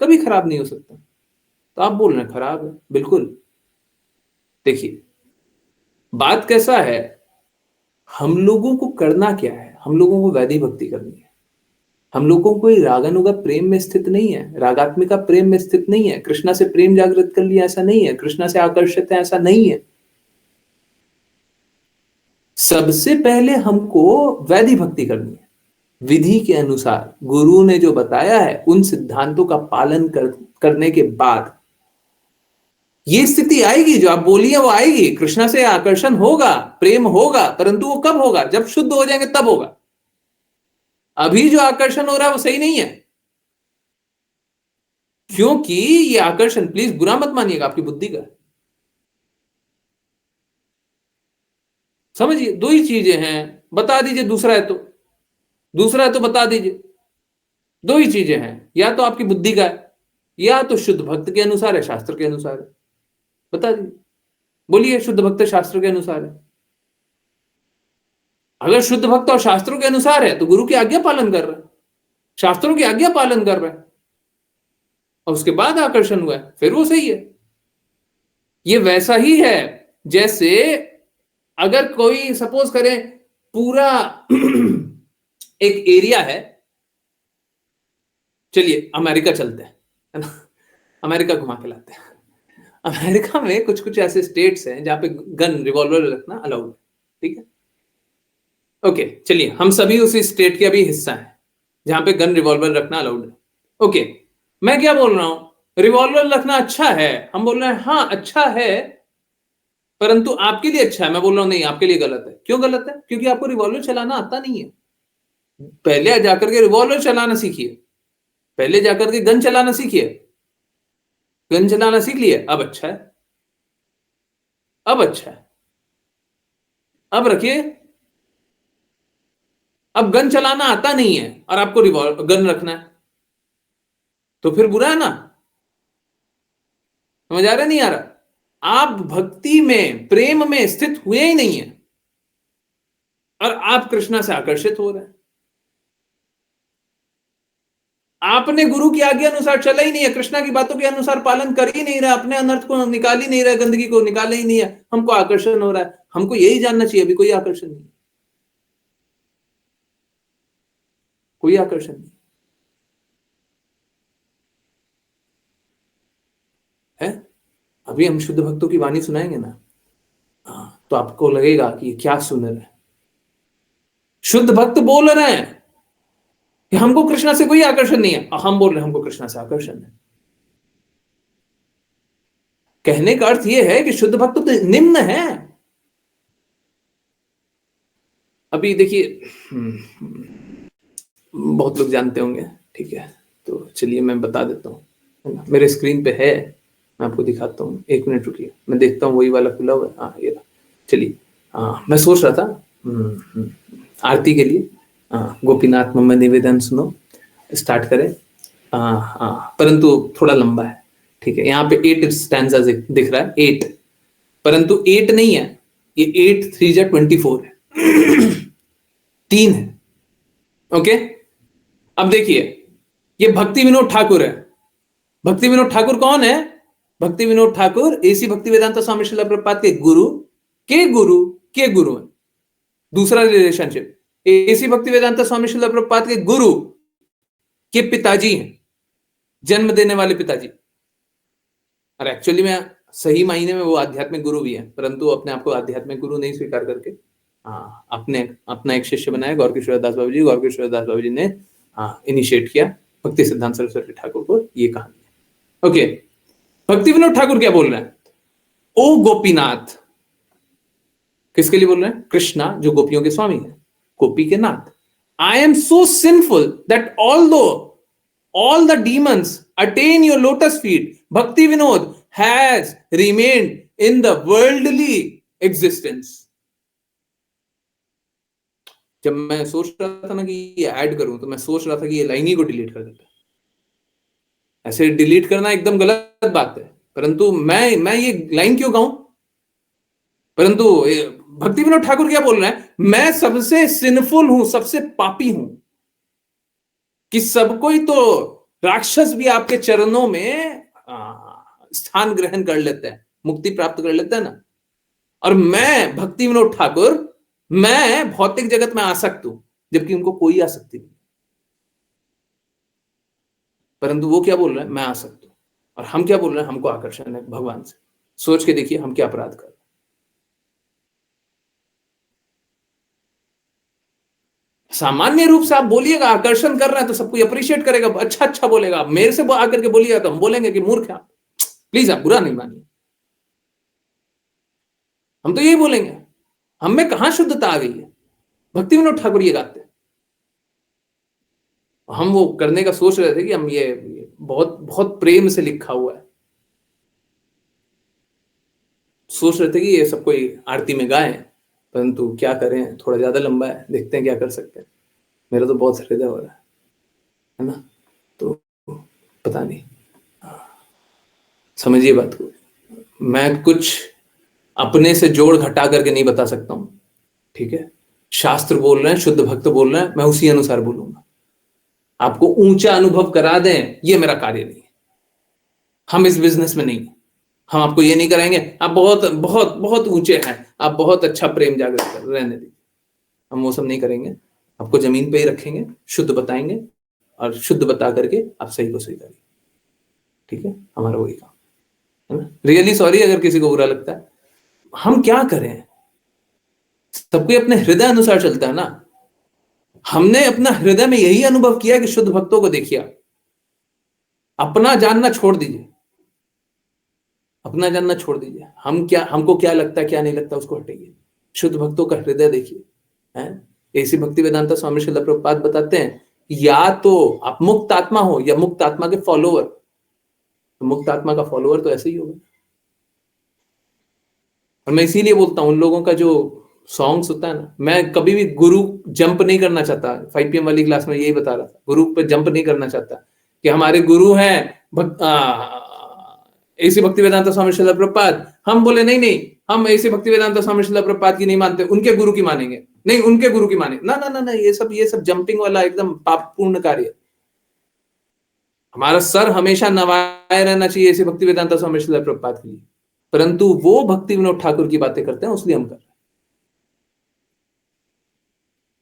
Speaker 1: कभी खराब नहीं हो सकता तो आप बोल रहे हैं खराब है बिल्कुल देखिए बात कैसा है हम लोगों को करना क्या है हम लोगों को वैदिक भक्ति करनी है हम लोगों को कोई रागानुगा प्रेम में स्थित नहीं है रागात्मिका प्रेम में स्थित नहीं है कृष्णा से प्रेम जागृत कर लिया ऐसा नहीं है कृष्णा से आकर्षित है ऐसा नहीं है सबसे पहले हमको वैदिक भक्ति करनी है विधि के अनुसार गुरु ने जो बताया है उन सिद्धांतों का पालन करने के बाद ये स्थिति आएगी जो आप बोलिए वो आएगी कृष्णा से आकर्षण होगा प्रेम होगा परंतु वो कब होगा जब शुद्ध हो जाएंगे तब होगा अभी जो आकर्षण हो रहा है वो सही नहीं है क्योंकि ये आकर्षण प्लीज बुरा मत मानिएगा आपकी बुद्धि का समझिए दो ही चीजें हैं बता दीजिए दूसरा है तो बता दीजिए दो ही चीजें हैं या तो आपकी बुद्धि का है या तो शुद्ध भक्त के अनुसार है शास्त्र के अनुसार है बता दीजिए बोलिए शुद्ध भक्त शास्त्र के अनुसार है अगर शुद्ध भक्त और शास्त्रों के अनुसार है तो गुरु की आज्ञा पालन कर रहा है शास्त्रों की आज्ञा पालन कर रहा है और उसके बाद आकर्षण हुआ है फिर वो सही है ये वैसा ही है जैसे अगर कोई सपोज करें पूरा एक एरिया है चलिए अमेरिका चलते हैं है ना अमेरिका घुमा के लाते हैं अमेरिका में कुछ कुछ ऐसे स्टेट्स हैं जहां पे गन रिवॉल्वर रखना अलाउड है ठीक है ओके चलिए हम सभी उसी स्टेट के अभी हिस्सा हैं जहां पे गन रिवॉल्वर रखना अलाउड है ओके मैं क्या बोल रहा हूं, रिवॉल्वर रखना अच्छा है, हम बोल रहे हैं हाँ अच्छा है, परंतु आपके लिए अच्छा है। मैं बोल रहा हूं नहीं, आपके लिए गलत है। क्यों गलत है? क्योंकि आपको रिवॉल्वर चलाना आता नहीं है। पहले जाकर के रिवॉल्वर चलाना सीखिए, पहले जाकर के गन चलाना सीखिए। गन चलाना सीख लिए, अब अच्छा है, अब अच्छा है, अब रखिए। अब गन चलाना आता नहीं है और आपको रिवॉल्वर गन रखना है, तो फिर बुरा है ना। समझ आ रहा नहीं आ रहा? आप भक्ति में, प्रेम में स्थित हुए ही नहीं है और आप कृष्णा से आकर्षित हो रहे हैं। आपने गुरु की आज्ञा अनुसार चला ही नहीं है, कृष्णा की बातों के अनुसार पालन कर ही नहीं रहा, अपने अनर्थ को निकाल ही नहीं रहा, गंदगी को निकाल ही नहीं है, हमको आकर्षण हो रहा है। हमको यही जानना चाहिए, अभी कोई आकर्षण नहीं, कोई आकर्षण नहीं है। अभी हम शुद्ध भक्तों की वाणी सुनाएंगे ना, तो आपको लगेगा कि ये क्या सुन रहे हैं। शुद्ध भक्त बोल रहे हैं कि हमको कृष्णा से कोई आकर्षण नहीं है, और हम बोल रहे हैं हमको कृष्णा से आकर्षण है। कहने का अर्थ यह है कि शुद्ध भक्त तो निम्न है। अभी देखिए, बहुत लोग जानते होंगे, ठीक है, तो चलिए मैं बता देता हूँ, है ना। मेरे स्क्रीन पे है, मैं आपको दिखाता हूँ, 1 मिनट रुकिए, मैं देखता हूँ वही वाला खुला हुआ है। हाँ ये रहा। चलिए, मैं सोच रहा था आरती के लिए, गोपीनाथ मम्मा निवेदन सुनो, स्टार्ट करें। परंतु थोड़ा लंबा है, ठीक है। यहाँ पे 8 स्टैंजा दिख रहा है, 8, परंतु 8 नहीं है, ये 8 3 जा 24 है, 3 है। ओके, अब देखिए, ये भक्ति विनोद ठाकुर है। भक्ति विनोद ठाकुर कौन है? भक्ति विनोद ठाकुर एसी भक्ति वेदांता स्वामी श्रील प्रभुपाद के गुरु के गुरु है। दूसरा रिलेशनशिप, एसी भक्ति वेदांता स्वामी श्रील प्रभुपाद के गुरु के पिताजी हैं, जन्म देने वाले पिताजी। और एक्चुअली में सही मायने में वो आध्यात्मिक गुरु भी है, परंतु अपने आप को आध्यात्मिक गुरु नहीं स्वीकार करके अपने अपना एक शिष्य बनाया, गौर किशोर दास बाबू जी। गौर किशोर दास बाबू जी ने इनिशिएट किया भक्ति सिद्धांत सरस्वती ठाकुर को, ये कहानी। ओके, भक्ति विनोद ठाकुर क्या बोल रहे हैं? ओ गोपीनाथ, किसके लिए बोल रहे हैं? कृष्णा, जो गोपियों के स्वामी है, गोपी के नाथ। I am so sinful that although all the demons attain your lotus feet, Bhakti Vinod has remained in the worldly existence. जब मैं सोच रहा था ना कि ये ऐड करूं, तो मैं सोच रहा था कि ये लाइन ही को डिलीट कर देता। ऐसे डिलीट करना एकदम गलत बात है, परंतु मैं ये लाइन क्यों गाऊं? परंतु भक्ति विनोद ठाकुर क्या बोल रहे हैं? मैं सबसे सिनफुल हूं, सबसे पापी हूं, कि सब कोई तो राक्षस भी आपके चरणों में स्थान ग्रहण कर लेते हैं, मुक्ति प्राप्त कर लेते हैं ना। और मैं भक्ति विनोद ठाकुर, मैं भौतिक जगत में आसक्त हूं, जबकि उनको कोई आसक्ति नहीं। परंतु वो क्या बोल रहे हैं? मैं आसक्त हूं। और हम क्या बोल रहे हैं? हमको आकर्षण है भगवान से। सोच के देखिए हम क्या अपराध कर रहे हैं। सामान्य रूप से आप बोलिएगा आकर्षण कर रहे हैं तो सब कोई अप्रिशिएट करेगा, अच्छा अच्छा बोलेगा। मेरे से आकर के बोलिएगा तो हम बोलेंगे कि मूर्ख है आप, प्लीज आप बुरा नहीं मानिए। हम तो यही बोलेंगे, हम में कहां शुद्धता आ गई है? भक्ति विनोद ठाकुर ये गाते हैं, हम वो करने का सोच रहे थे कि हम ये बहुत बहुत प्रेम से लिखा हुआ है, सोच रहे थे कि ये सब कोई आरती में गाएं, परंतु क्या करें, थोड़ा ज्यादा लंबा है, देखते हैं क्या कर सकते हैं। मेरा तो बहुत हृदय हो रहा है ना, तो पता नहीं, समझिए बात को। मैं कुछ अपने से जोड़ घटा करके नहीं बता सकता हूं, ठीक है। शास्त्र बोल रहे हैं, शुद्ध भक्त बोल रहे हैं, मैं उसी अनुसार बोलूंगा। आपको ऊंचा अनुभव करा दें, ये मेरा कार्य नहीं है। हम इस बिजनेस में नहीं, हम आपको ये नहीं कराएंगे आप बहुत बहुत बहुत ऊंचे हैं, आप बहुत अच्छा प्रेम जागृत कर, रहने दीजिए, हम वो सब नहीं करेंगे। आपको जमीन पे ही रखेंगे, शुद्ध बताएंगे, और शुद्ध बता करके आप सही को सही करिए, ठीक है। हमारा वही काम है ना। रियली सॉरी अगर किसी को बुरा लगता है। हम क्या करें, सबको अपने हृदय अनुसार चलता है ना। हमने अपना हृदय में यही अनुभव किया कि शुद्ध भक्तों को देखिए, अपना जानना छोड़ दीजिए, अपना जानना छोड़ दीजिए। हमको क्या लगता है क्या नहीं लगता उसको हटाइए। शुद्ध भक्तों का हृदय देखिए, हैं? ऐसी भक्ति वेदांता स्वामी श्रील प्रभुपाद बताते हैं, या तो आप मुक्त आत्मा हो या मुक्त आत्मा के फॉलोअर। तो मुक्त आत्मा का फॉलोअर तो ऐसे ही होगा। और मैं इसीलिए बोलता हूं, उन लोगों का जो सॉन्ग्स होता है ना, मैं कभी भी गुरु जंप नहीं करना चाहता। 5 PM वाली क्लास में यही बता रहा था, गुरु पे जंप नहीं करना चाहता कि हमारे गुरु हैं ऐसी भक्ति वेदांता स्वामी श्रील प्रभुपाद। हम बोले नहीं नहीं, हम ऐसी भक्ति वेदांता स्वामी श्रील प्रभुपाद की नहीं मानते, उनके गुरु की मानेंगे। नहीं, उनके गुरु की माने ना ना ना ना, ये सब जंपिंग वाला एकदम पापपूर्ण कार्य है। हमारा सर हमेशा नवाए रहना चाहिए ऐसी भक्ति वेदांता स्वामी श्रील प्रभुपाद के लिए, परंतु वो भक्ति विनोद ठाकुर की बातें करते हैं इसलिए हम कर रहे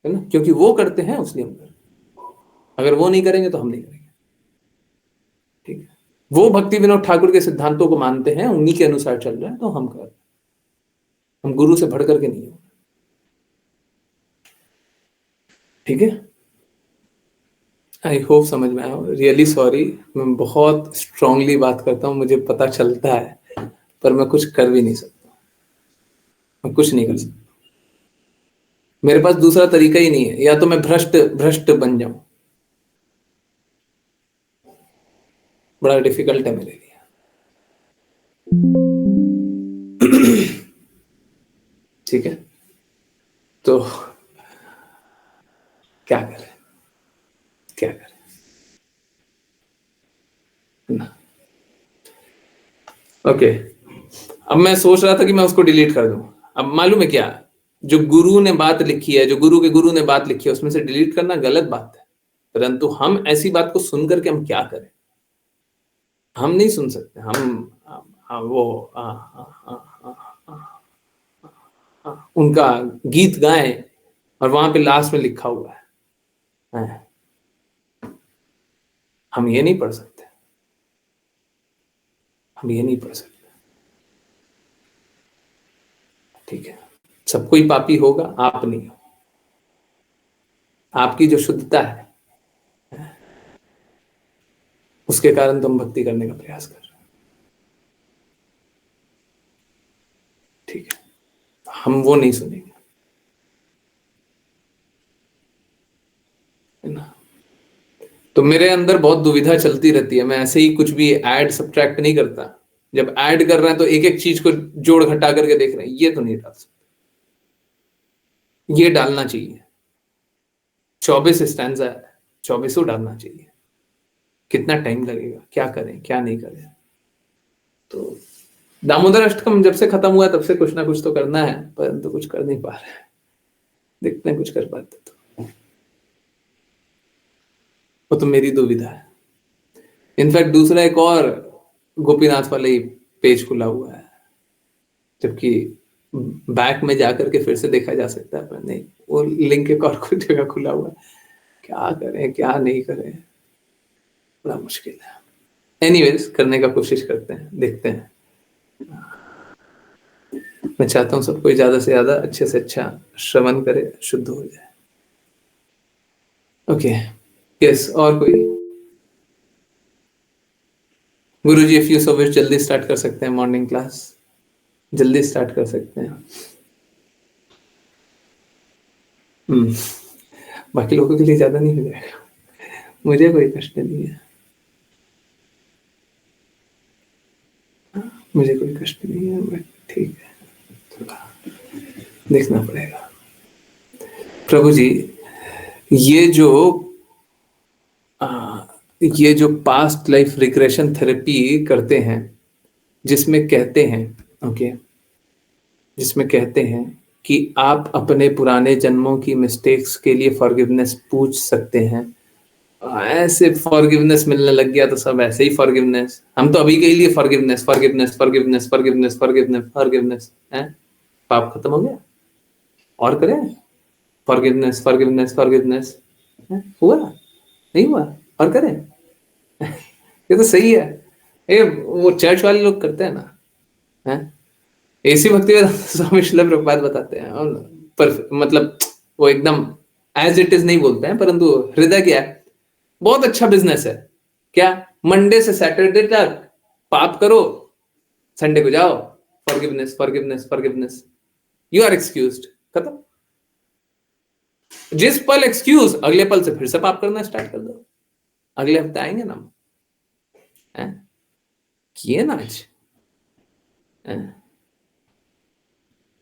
Speaker 1: हैं ना, क्योंकि वो करते हैं इसलिए हम कर रहे हैं। अगर वो नहीं करेंगे तो हम नहीं करेंगे, ठीक है। वो भक्ति विनोद ठाकुर के सिद्धांतों को मानते हैं, उन्हीं के अनुसार चल रहे हैं, तो हम कर रहे हैं। हम गुरु से बढ़ करके नहीं हो, ठीक है। आई होप समझ में आया। रियली सॉरी, मैं बहुत स्ट्रांगली बात करता हूं, मुझे पता चलता है, पर मैं कुछ कर भी नहीं सकता, मैं कुछ नहीं कर सकता। मेरे पास दूसरा तरीका ही नहीं है, या तो मैं भ्रष्ट बन जाऊं। बड़ा डिफिकल्ट है मेरे लिए। ठीक है, तो क्या करें, क्या करें ना। ओके, अब मैं सोच रहा था कि मैं उसको डिलीट कर दूं। अब मालूम है क्या, जो गुरु ने बात लिखी है, जो गुरु के गुरु ने बात लिखी है, उसमें से डिलीट करना गलत बात है, परंतु हम ऐसी बात को सुन करके हम क्या करें? हम नहीं सुन सकते। उनका गीत गाएं और वहां पे लास्ट में लिखा हुआ है, हम ये नहीं पढ़ सकते, हम ये नहीं पढ़ सकते, ठीक है। सब कोई पापी होगा, आप नहीं हो। आपकी जो शुद्धता है उसके कारण तुम भक्ति करने का प्रयास कर रहे हो, ठीक है। हम वो नहीं सुनेंगे, है ना। तो मेरे अंदर बहुत दुविधा चलती रहती है, मैं ऐसे ही कुछ भी ऐड सब्ट्रैक्ट नहीं करता। जब ऐड कर रहे हैं तो एक एक चीज को जोड़ घटा करके देख रहे हैं, ये तो नहीं डाल सकते, ये डालना चाहिए। 24 स्टैंजा है, 24 डालना चाहिए। कितना टाइम लगेगा, क्या करें क्या नहीं करें। तो दामोदर अष्टकम जब से खत्म हुआ तब से कुछ ना कुछ तो करना है, परंतु कुछ कर नहीं पा रहे हैं। देखते हैं कुछ कर पाते तो। वो तो मेरी दुविधा है। इनफैक्ट दूसरा एक और गोपीनाथ वाला ही पेज खुला हुआ है, जबकि बैक में जाकर के फिर से देखा जा सकता है, पर नहीं, वो लिंक एक और कुछ जगह खुला हुआ है। क्या करें क्या नहीं करें, बड़ा मुश्किल है। एनीवेज, करने का कोशिश करते हैं, देखते हैं। मैं चाहता हूं सब कोई ज्यादा से ज्यादा अच्छे से अच्छा श्रवण करे, शुद्ध हो जाए। ओके, यस, और कोई? गुरुजी, इफ यू सो विश, जल्दी स्टार्ट कर सकते हैं मॉर्निंग क्लास, जल्दी स्टार्ट कर सकते हैं। बाकी लोगों के लिए ज्यादा नहीं हो जाएगा, मुझे कोई कष्ट नहीं है, मुझे कोई कष्ट नहीं है, बट ठीक है, थोड़ा देखना पड़ेगा। प्रभु जी, ये जो पास्ट लाइफ रिग्रेशन थेरेपी करते हैं, जिसमें कहते हैं, ओके, जिसमें कहते हैं कि आप अपने पुराने जन्मों की मिस्टेक्स के लिए फॉरगिवनेस पूछ सकते हैं, ऐसे फॉरगिवनेस मिलने लग गया तो सब ऐसे ही फॉरगिवनेस। हम तो अभी के लिए forgiveness forgiveness forgiveness forgiveness forgiveness forgiveness है। पाप खत्म हो गया, और करें फॉरगिवनेस फॉरगिवनेस फॉरगिवनेस, हुआ नहीं हुआ, और करें। ये तो सही है, ये वो चर्च वाले लोग करते हैं ना, हैं? ऐसी भक्ति स्वामी श्रील प्रभुपाद बताते हैं, और पर मतलब वो एकदम एज इट इज नहीं बोलते हैं, परंतु हृदय क्या है, बहुत अच्छा बिजनेस है क्या, मंडे से सैटरडे तक पाप करो, संडे को जाओ forgiveness forgiveness forgiveness, you are excused, खत्म। जिस पल एक्सक्यूज, अगले पल से फिर से पाप करना स्टार्ट कर दो। अगले हफ्ते आएंगे ना हम, किए ना आज,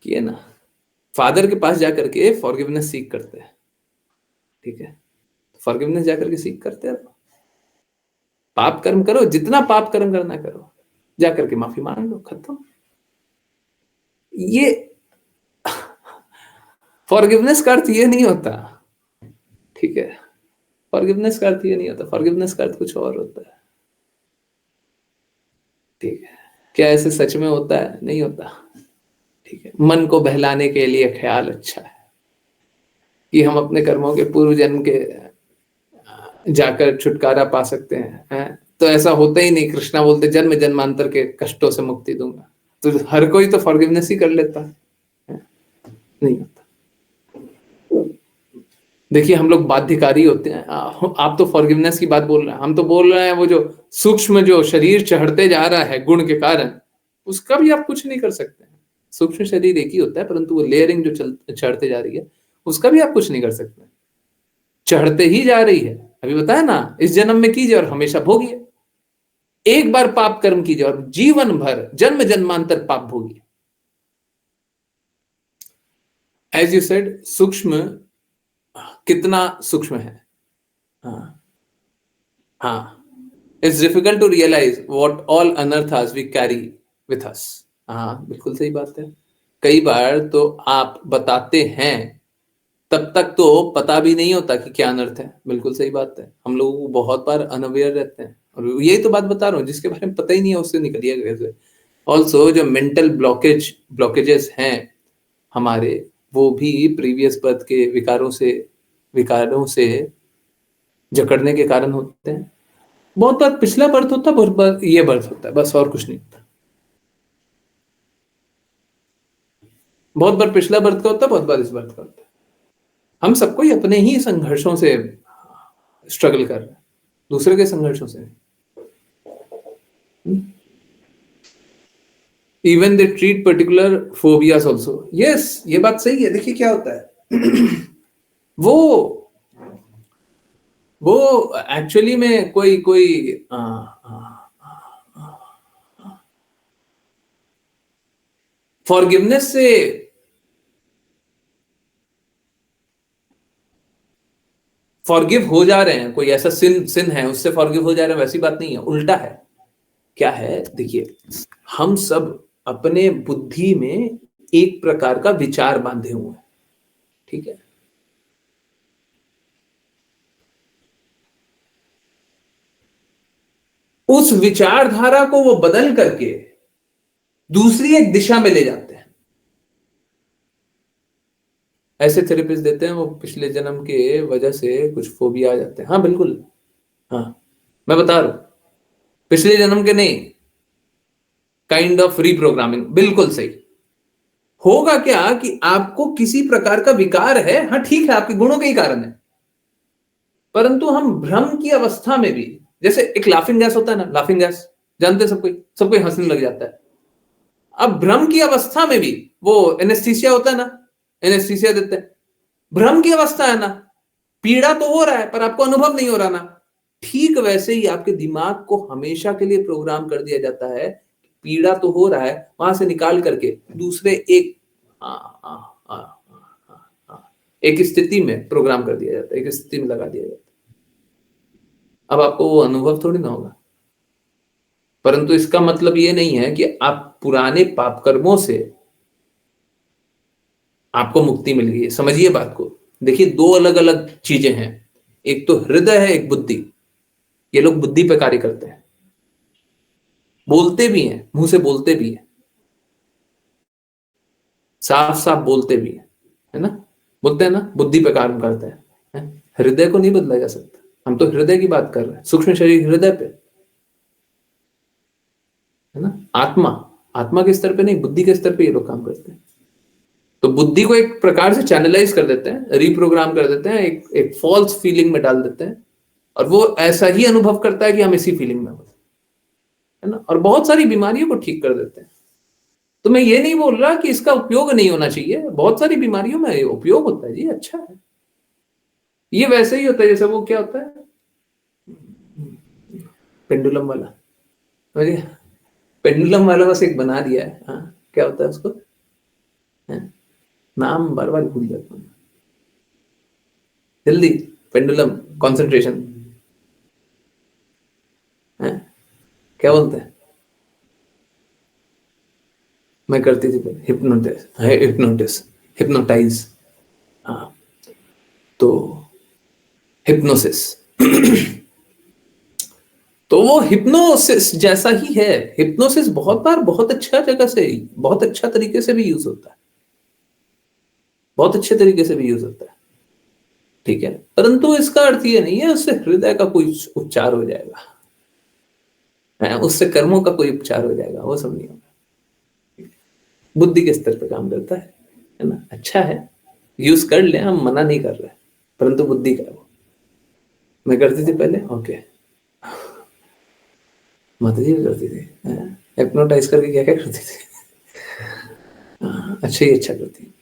Speaker 1: किए ना। फादर के पास जाकर के फॉरगिवनेस सीख करते हैं, ठीक है, फॉरगिवनेस जाकर के सीख करते हैं। पाप कर्म करो, जितना पाप कर्म करना करो, जाकर के माफी मांग लो, खत्म। ये फॉरगिवनेस का अर्थ ये नहीं होता, ठीक है, फॉरगिवनेस का अर्थ ये नहीं होता, फॉरगिवनेस का अर्थ कुछ और होता है, ठीक है। क्या ऐसे सच में होता है? नहीं होता, ठीक है। मन को बहलाने के लिए ख्याल अच्छा है कि हम अपने कर्मों के पूर्व जन्म के जाकर छुटकारा पा सकते हैं, तो ऐसा होता ही नहीं। कृष्णा बोलते जन्म जन्मांतर के कष्टों से मुक्ति दूंगा, तो हर कोई तो फॉरगिवनेस ही कर लेता है, नहीं होता। देखिए हम लोग बाध्यकारी होते हैं, आप तो फॉरगिवनेस की बात बोल रहे हैं, हम तो बोल रहे हैं वो जो सूक्ष्म जो शरीर चढ़ते जा रहा है गुण के कारण, उसका भी आप कुछ नहीं कर सकते हैं। सूक्ष्म शरीर एक ही होता है, परंतु वो लेयरिंग जो चढ़ते जा रही है उसका भी आप कुछ नहीं कर सकते, चढ़ते ही जा रही है। अभी बताया ना, इस जन्म में कीजिए और हमेशा भोगिए, एक बार पाप कर्म कीजिए और जीवन भर जन्म जन्मांतर पाप भोगिए। एज यू सेड, सूक्ष्म कितना सूक्ष्म है, हाँ, it's difficult to realise what all अनर्थास वी कैरी विथ अस। हाँ, बिल्कुल सही बात है। कई बार तो आप बताते हैं तब तक तो पता भी नहीं होता कि क्या अनर्थ है, बिल्कुल सही बात है। हम लोग बहुत बार अनअवेयर रहते हैं, और यही तो बात बता रहा हूँ, जिसके बारे में पता ही नहीं है उससे निकलिए कैसे। ऑल्सो जो मेंटल ब्लॉकेजेस हैं हमारे, वो भी प्रीवियस बर्थ के विकारों से जकड़ने के कारण होते हैं। बहुत बार पिछला बर्थ होता है, बहुत बार ये बर्थ होता है, बस और कुछ नहीं होता। बहुत बार पिछला बर्थ का होता है, बहुत बार इस बर्थ का होता है। हम सबको ही अपने ही संघर्षों से स्ट्रगल कर रहे हैं, दूसरे के संघर्षों से। Even they treat particular phobias also. Yes, ये बात सही है। देखिए क्या होता है वो एक्चुअली में कोई फॉरगिवनेस से फॉरगिव हो जा रहे हैं, कोई ऐसा सिन है उससे फॉरगिव हो जा रहे हैं, वैसी बात नहीं है, उल्टा है। क्या है, देखिए, हम सब अपने बुद्धि में एक प्रकार का विचार बांधे हुए हैं, ठीक है। उस विचारधारा को वो बदल करके दूसरी एक दिशा में ले जाते हैं। ऐसे थेरेपिस्ट देते हैं, वो पिछले जन्म के वजह से कुछ फोबिया आ जाते हैं। हाँ बिल्कुल, हाँ मैं बता रहा हूं, पिछले जन्म के नहीं, काइंड ऑफ रीप्रोग्रामिंग, बिल्कुल सही। होगा क्या कि आपको किसी प्रकार का विकार है, हाँ ठीक है, आपके गुणों के ही कारण है, परंतु हम भ्रम की अवस्था में भी, जैसे एक लाफिंग गैस होता है ना, लाफिंग गैस जानते हैं, सबको हंसने लग जाता है। अब भ्रम की अवस्था में भी वो एनेस्थीसिया होता है ना, एनेस्थीसिया देते हैं, भ्रम की अवस्था है ना, पीड़ा तो हो रहा है पर आपको अनुभव नहीं हो रहा ना। ठीक वैसे ही आपके दिमाग को हमेशा के लिए प्रोग्राम कर दिया जाता है, पीड़ा तो हो रहा है, वहां से निकाल करके दूसरे एक स्थिति में प्रोग्राम कर दिया जाता है, एक स्थिति में लगा दिया जाता है। अब आपको वो अनुभव थोड़ी ना होगा, परंतु इसका मतलब ये नहीं है कि आप पुराने पाप कर्मों से आपको मुक्ति मिल गई है। समझिए बात को। देखिए, दो अलग अलग चीजें हैं, एक तो हृदय है, एक बुद्धि। ये लोग बुद्धि पे कार्य करते हैं, बोलते भी हैं, मुंह से बोलते भी हैं, साफ साफ बोलते भी हैं, है ना, बोलते हैं ना, बुद्धि पे कार्य करते हैं। हृदय को नहीं बदला जा सकता। हम तो हृदय की बात कर रहे हैं, सूक्ष्म शरीर हृदय पे, है ना। आत्मा के स्तर पे नहीं, बुद्धि के स्तर पे ये लोग काम करते हैं। तो बुद्धि को एक प्रकार से चैनलाइज कर देते हैं, रीप्रोग्राम कर देते हैं, एक फॉल्स फीलिंग में डाल देते हैं, और वो ऐसा ही अनुभव करता है कि हम इसी फीलिंग में होते है ना, और बहुत सारी बीमारियों को ठीक कर देते हैं। तो मैं ये नहीं बोल रहा कि इसका उपयोग नहीं होना चाहिए, बहुत सारी बीमारियों में उपयोग होता है जी, अच्छा है। ये वैसे ही होता है जैसे वो क्या होता है, पेंडुलम वाला, समझिए, पेंडुलम वाला बस एक बना दिया है। हाँ, क्या होता है उसको, है? नाम बार बार भूल जाता हूँ जल्दी। पेंडुलम कंसंट्रेशन है, क्या बोलते हैं, मैं करती थी हिप्नोटाइज, हाँ, तो हिप्नोसिस तो वो हिप्नोसिस जैसा ही है। हिप्नोसिस बहुत बार बहुत अच्छा जगह से, बहुत अच्छा तरीके से भी यूज होता है, बहुत अच्छे तरीके से भी यूज होता है, ठीक है, परंतु इसका अर्थ ये नहीं है उससे हृदय का कोई उपचार हो जाएगा, है? उससे कर्मों का कोई उपचार हो जाएगा, वो सब नहीं होगा। बुद्धि के स्तर पे काम करता है ना, अच्छा है, यूज कर ले, हम मना नहीं कर रहे, परंतु बुद्धि का वो। मैं करती थी पहले, ओके, माता जी भी करती थी, हिप्नोटाइज करके क्या क्या करती थी, अच्छा ही अच्छा करती।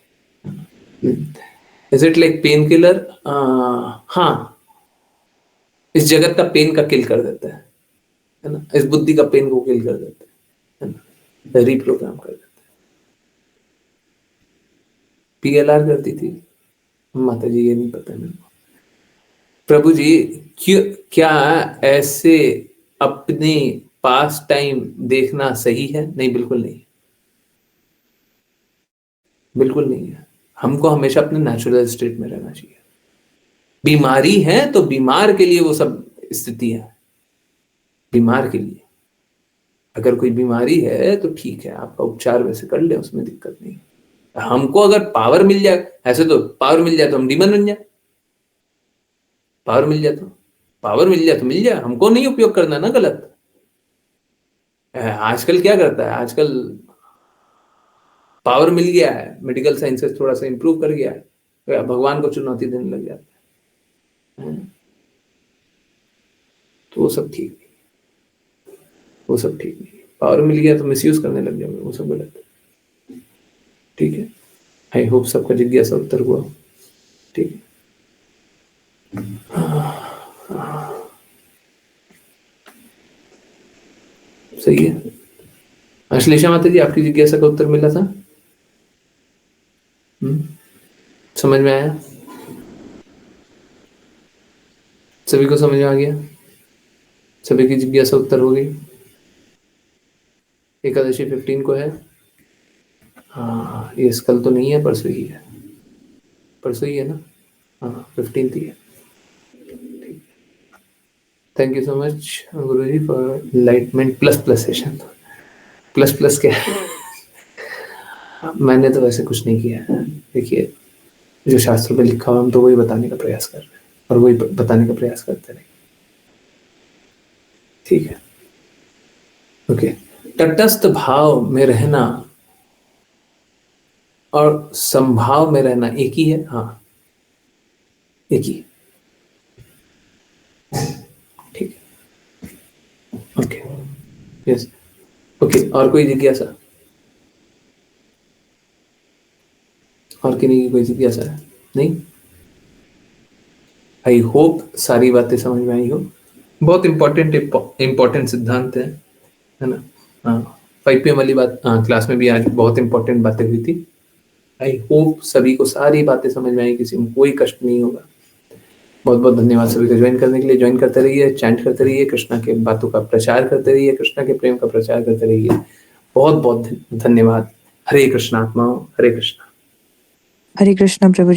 Speaker 1: Is it like pain killer? हाँ, इस जगत का पेन का किल कर देता है ना, इस बुद्धि का पेन को किल कर देता है ना, रिप्रोग्राम कर देता है। PLR करती थी माता जी, ये नहीं पता मेरे को। प्रभु जी, क्या ऐसे अपने पास टाइम देखना सही है? नहीं, बिल्कुल नहीं, बिल्कुल नहीं है। हमको हमेशा अपने नेचुरल स्टेट में रहना चाहिए। बीमारी है तो बीमार के लिए वो सब स्थितियां, बीमार के लिए। अगर कोई बीमारी है तो ठीक है, आपका उपचार वैसे कर ले, उसमें दिक्कत नहीं। हमको अगर पावर मिल जाए, ऐसे तो पावर मिल जाए तो हम डीमन बन जाए, पावर मिल जाए तो, पावर मिल जाए तो मिल जाए, हमको नहीं उपयोग करना ना गलत। आजकल क्या करता है, आजकल पावर मिल गया है, मेडिकल साइंसेस थोड़ा सा इंप्रूव कर गया है, भगवान को चुनौती देने लग जाता है, तो वो सब ठीक नहीं, वो सब ठीक नहीं। पावर मिल गया तो मिसयूज करने लग जाओगे, वो सब गलत है, ठीक है। आई होप सबका जिज्ञासा उत्तर हुआ, ठीक है। सही है। अश्लेषा माता जी, आपकी जिज्ञासा का उत्तर मिला था? समझ में आया? सभी को समझ में आ गया? सभी की जिज्ञासा उत्तर हो गई? एकादशी 15 को है। हाँ, ये कल तो नहीं है, परसों ही है, परसों ही है ना, हाँ 15 ही है। Thank you so much Guruji for enlightenment plus session. Plus क्या है? मैंने तो वैसे कुछ नहीं किया है, देखिए जो शास्त्रों पे लिखा हुआ हम तो वही बताने का प्रयास कर रहे हैं और वही बताने का प्रयास करते रहे, ठीक है, ओके। तटस्थ भाव में रहना और संभाव में रहना एक ही है, हाँ एक ही, ठीक है, ओके, यस, ओके। और कोई जिज्ञासा? और किन्हीं की कोई जिज्ञासा है? नहीं? आई होप सारी बातें समझ में आई हो। बहुत इंपॉर्टेंट सिद्धांत है ना। हाँ, 5 PM वाली बात क्लास में भी आज बहुत इंपॉर्टेंट बातें हुई थी। आई होप सभी को सारी बातें समझ में आई, किसी में कोई कष्ट नहीं होगा। बहुत बहुत धन्यवाद सभी को ज्वाइन करने के लिए। ज्वाइन करते रहिए, चैंट करते रहिए, कृष्णा के बातों का प्रचार करते रहिए, कृष्णा के प्रेम का प्रचार करते रहिए। बहुत बहुत धन्यवाद। हरे कृष्णा आत्माओं, हरे कृष्णा।
Speaker 3: हरे कृष्ण प्रभु जी।